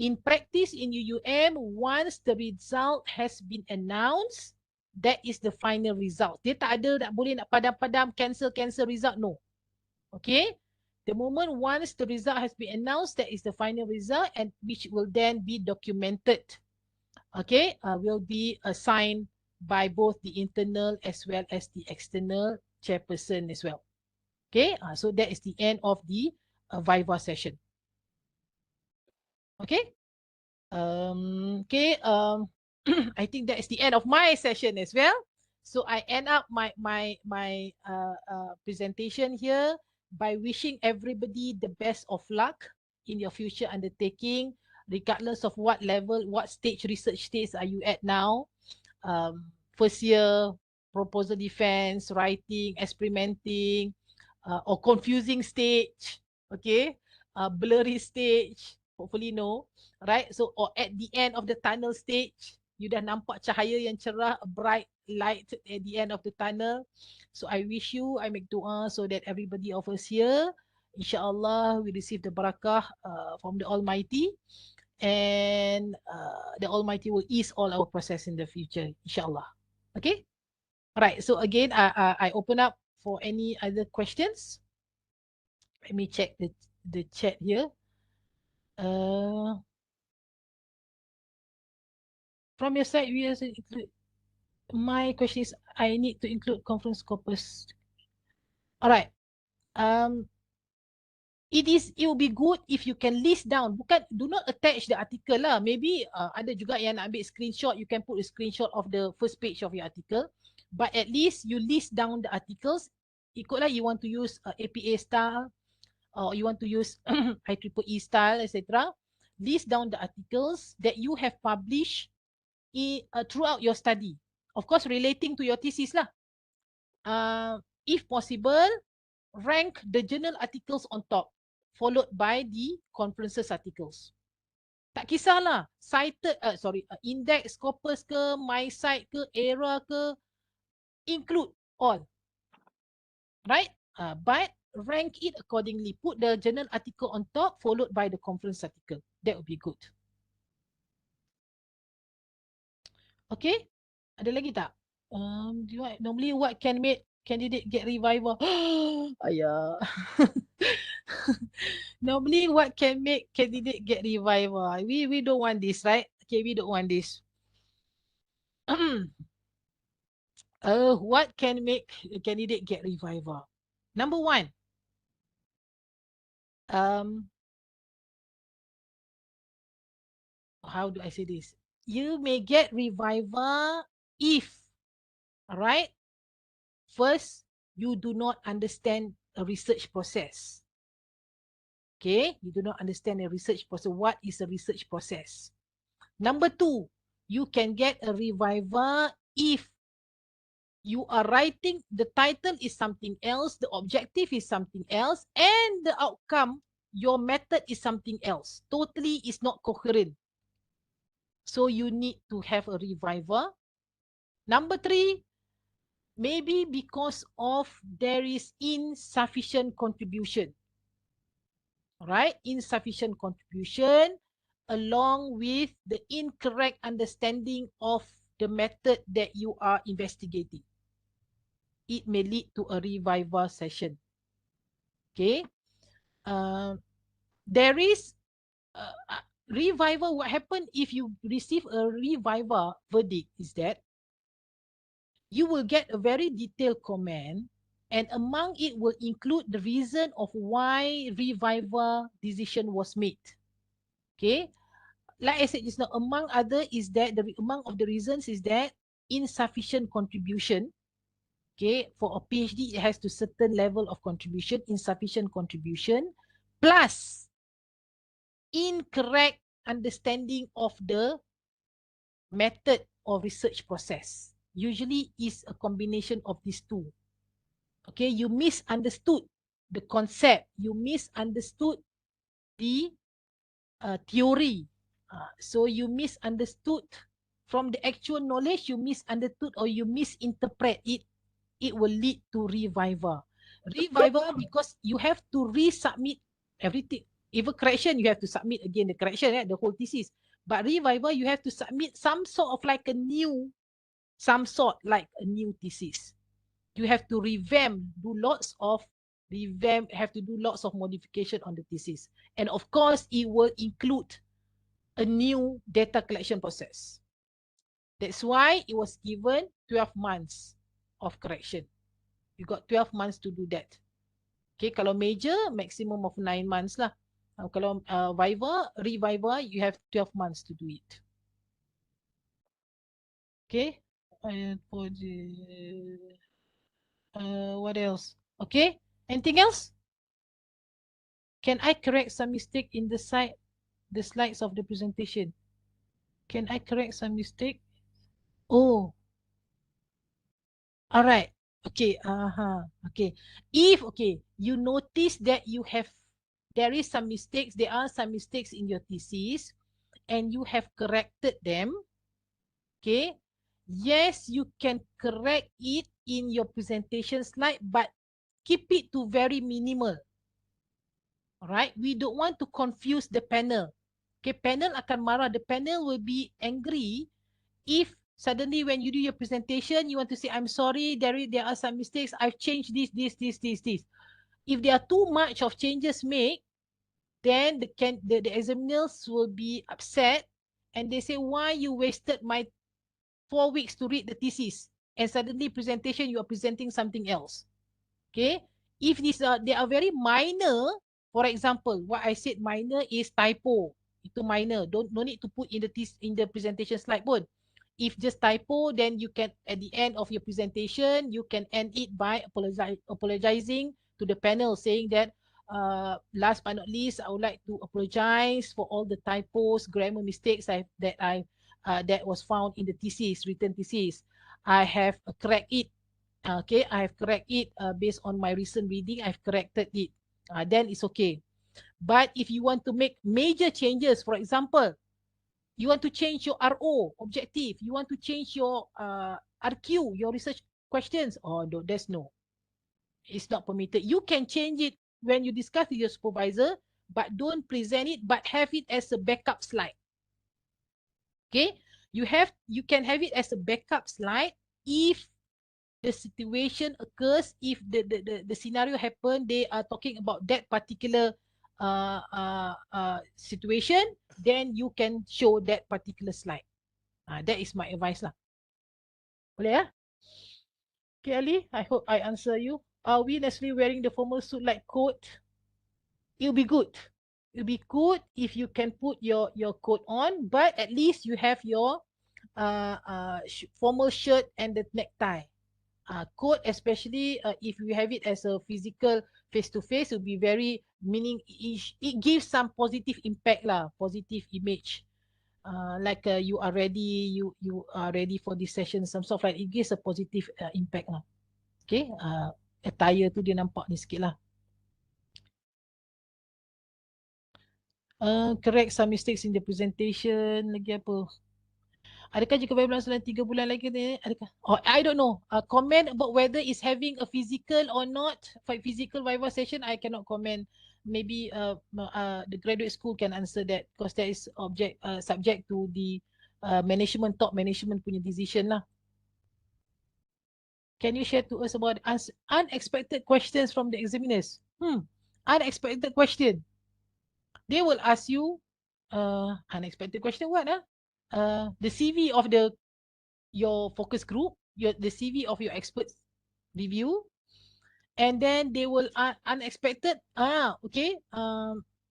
In practice in UUM, once the result has been announced, that is the final result. Dia tak ada nak boleh nak padam-padam cancel result, no. Okay, the moment once the result has been announced, that is the final result, and which will then be documented. Okay, will be assigned by both the internal as well as the external chairperson as well. Okay, so that is the end of the Viva session. Okay, I think that is the end of my session as well. So I end up my presentation here by wishing everybody the best of luck in your future undertaking, regardless of what level, what stage, research stage are you at now. First year, proposal defense, writing, experimenting, or confusing stage, okay, blurry stage, hopefully no, right? So, or at the end of the tunnel stage, you dah nampak cahaya yang cerah, a bright light at the end of the tunnel. So I wish you, I make dua so that everybody of us here, insyaAllah, we receive the barakah from the Almighty, and the Almighty will ease all our process in the future, insyaAllah. Okay? Right, so again, I open up for any other questions. Let me check the chat here. From your side, we also include, my question is, I need to include conference corpus. All right. It will be good if you can list down. Bukan, do not attach the article lah. Maybe ada juga yang nak ambil screenshot. You can put a screenshot of the first page of your article. But at least you list down the articles. Ikutlah you want to use APA style, or you want to use IEEE style, etc. List down the articles that you have published throughout your study. Of course, relating to your thesis lah. If possible, rank the journal articles on top, followed by the conferences articles. Tak kisahlah, cited, index, corpus ke, my site ke, era ke, include all. Right? But rank it accordingly. Put the journal article on top, followed by the conference article. That would be good. Okay? Ada lagi tak? Normally what can make candidate get revival? Ayah. Normally what can make candidate get revival? We don't want this, right? Okay, we don't want this. What can make a candidate get revival? Number one, how do I say this? You may get revival if, right? First, you do not understand a research process. Okay, you do not understand a research process. What is a research process? Number two, you can get a revival if you are writing, the title is something else, the objective is something else, and the outcome, your method is something else. Totally is not coherent. So you need to have a revival. Number three, maybe because of there is insufficient contribution. Right? Insufficient contribution along with the incorrect understanding of the method that you are investigating. It may lead to a revival session. Okay. There is revival. What happens if you receive a revival verdict is that you will get a very detailed comment, and among it will include the reason of why revival decision was made. Okay. Like I said just now, among other is that among of the reasons is that insufficient contribution. Okay, for a PhD, it has to certain level of contribution, insufficient contribution, plus incorrect understanding of the method or research process. Usually is a combination of these two. Okay, you misunderstood the concept, you misunderstood the theory. So you misunderstood from the actual knowledge, you misunderstood or you misinterpret it. It will lead to revival. Revival because you have to resubmit everything. Even correction, you have to submit again the correction, the whole thesis. But revival, you have to submit some sort of like a new some sort like a new thesis. You have to revamp, have to do lots of modification on the thesis. And of course, it will include a new data collection process. That's why it was given 12 months of correction. You got 12 months to do that. Okay, kalau major, maximum of 9 months lah. Kalau Viva, you have 12 months to do it. Okay, and for the what else? Okay, anything else? Can I correct some mistake in the slides of the presentation? Can I correct some mistake? Oh, all right. Okay. Okay. If you notice that there are some mistakes in your thesis, and you have corrected them. Okay. Yes, you can correct it in your presentation slide, but keep it to very minimal. Alright, we don't want to confuse the panel. Okay, panel akan marah. The panel will be angry if suddenly when you do your presentation, you want to say, I'm sorry, there are some mistakes. I've changed this. If there are too much of changes made, then the examiners will be upset and they say, why you wasted my 4 weeks to read the thesis and suddenly presentation you are presenting something else. Okay, if they are very minor, for example, what I said minor is typo. Itu minor. No need to put in the presentation slide pun. If just typo, then you can, at the end of your presentation, you can end it by apologizing to the panel, saying that last but not least, I would like to apologize for all the typos, grammar mistakes that was found in the written thesis. I have correct it. Okay, I have corrected it based on my recent reading. I've corrected it. Then it's okay. But if you want to make major changes, for example, you want to change your RO objective, you want to change your RQ, your research questions, no, there's no. It's not permitted. You can change it when you discuss with your supervisor, but don't present it, but have it as a backup slide. Okay, you can have it as a backup slide if the situation occurs, if the scenario happen, they are talking about that particular situation, then you can show that particular slide. That is my advice lah. Boleh ya? Okay, Ali, I hope I answer you. Are we necessarily wearing the formal suit like coat? It'll be good. It'll be good if you can put your coat on, but at least you have your formal shirt and the necktie. Coat, especially if you have it as a physical face-to-face, will be very meaning. It gives some positive impact lah, positive image. Like you are ready, you are ready for this session, some sort of like it gives a positive impact lah. Okay, attire tu dia nampak ni sikit lah. Correct some mistakes in the presentation. Lagi apa? Adakah jika Viva berlangsung 3 bulan lagi ni? Adakah? Oh, I don't know. Comment about whether it's having a physical or not. Physical Viva session, I cannot comment. Maybe the graduate school can answer that because that is subject to the top management punya decision lah. Can you share to us about unexpected questions from the examiners? Unexpected question. They will ask you, unexpected question what? The CV of your focus group, the CV of your experts review, and then they will unexpected. Okay.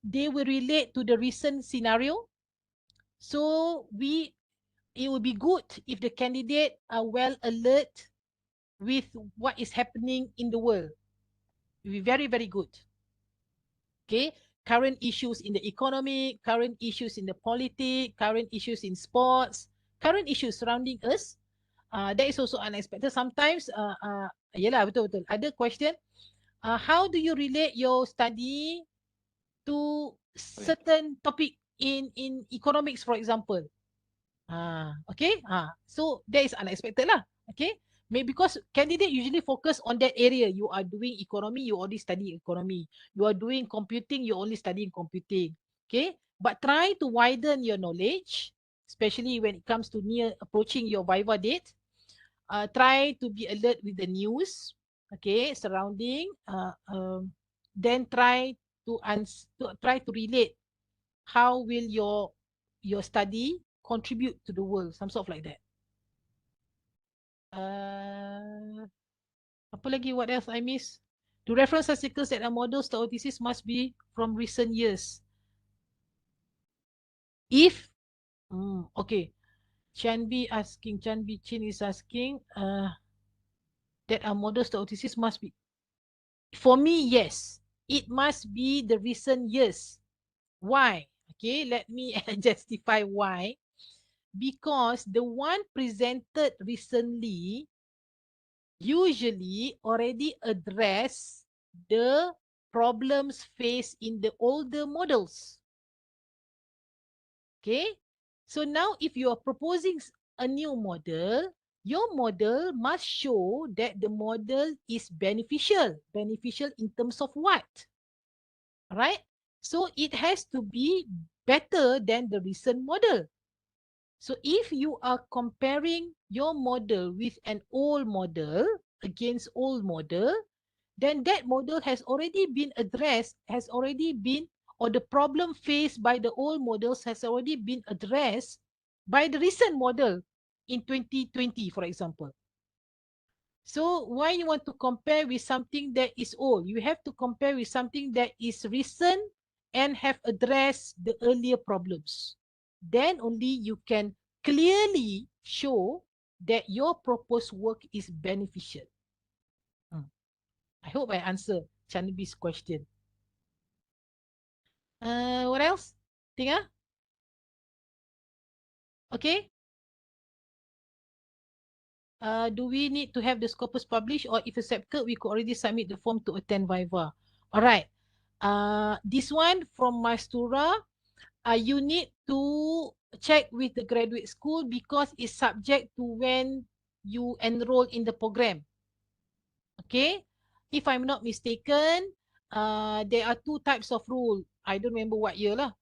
They will relate to the recent scenario. So it will be good if the candidate are well alert with what is happening in the world. It will be very, very good. Okay. Current issues in the economy, current issues in the politics, current issues in sports, current issues surrounding us. That is also unexpected. Sometimes, yelah, betul-betul. Ada question, how do you relate your study to certain topic in economics, for example? Okay. So that is unexpected lah. Okay. Maybe because candidate usually focus on that area. You are doing economy, you only study economy. You are doing computing, you only studying computing. Okay. But try to widen your knowledge, especially when it comes to near approaching your Viva date. Try to be alert with the news, okay, surrounding. Then try to relate. How will your study contribute to the world? Some sort of like that. Apa lagi? What else I miss? To reference articles that are models, the OTCs must be from recent years. If, okay, Chan B Chin is asking, that are models, the OTCs must be. For me, yes, it must be the recent years. Why? Okay, let me justify why. Because the one presented recently usually already address the problems faced in the older models. Okay, so now if you are proposing a new model, your model must show that the model is beneficial. Beneficial in terms of what? Right? So it has to be better than the recent model. So if you are comparing your model with an old model against old model, then that model has already been addressed, or the problem faced by the old models has already been addressed by the recent model in 2020, for example. So why you want to compare with something that is old? You have to compare with something that is recent and have addressed the earlier problems. Then only you can clearly show that your proposed work is beneficial. I hope I answer Chanibi's question. What else? Tinggal? Okay. Do we need to have the scopus published, or if accepted, we could already submit the form to attend Viva? All right. This one from Mastura, you need to check with the graduate school because it's subject to when you enroll in the program. Okay, if I'm not mistaken, there are two types of rule. I don't remember what year lah.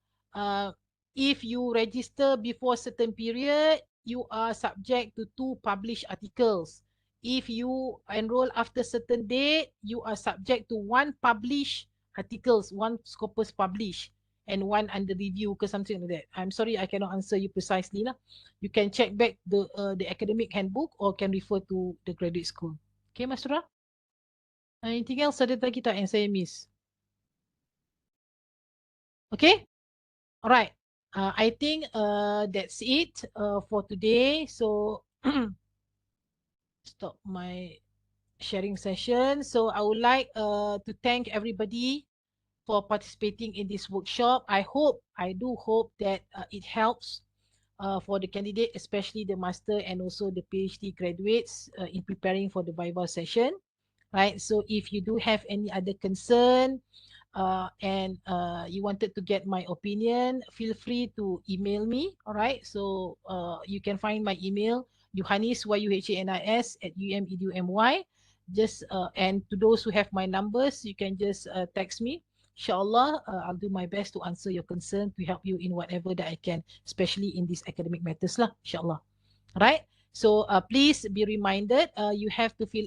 If you register before a certain period, you are subject to 2 published articles. If you enroll after certain date, you are subject to 1 published articles, 1 scopus published, and 1 under review or something like that. I'm sorry, I cannot answer you precisely lah. You can check back the academic handbook or can refer to the graduate school. Okay, Mas Surah? Anything else ada lagi tak yang saya miss? Okay? Alright. I think that's it for today. So stop my sharing session. So I would like to thank everybody for participating in this workshop. I do hope that it helps for the candidate, especially the master and also the PhD graduates in preparing for the Viva session. Right. So if you do have any other concern, and you wanted to get my opinion, feel free to email me. All right. So you can find my email, Yuhanis, YUHANIS @UM.edu.my. Just and to those who have my numbers, you can just text me. Inshallah, I'll do my best to answer your concern, to help you in whatever that I can, especially in these academic matters lah. Inshallah. Right. So please be reminded, you have to fill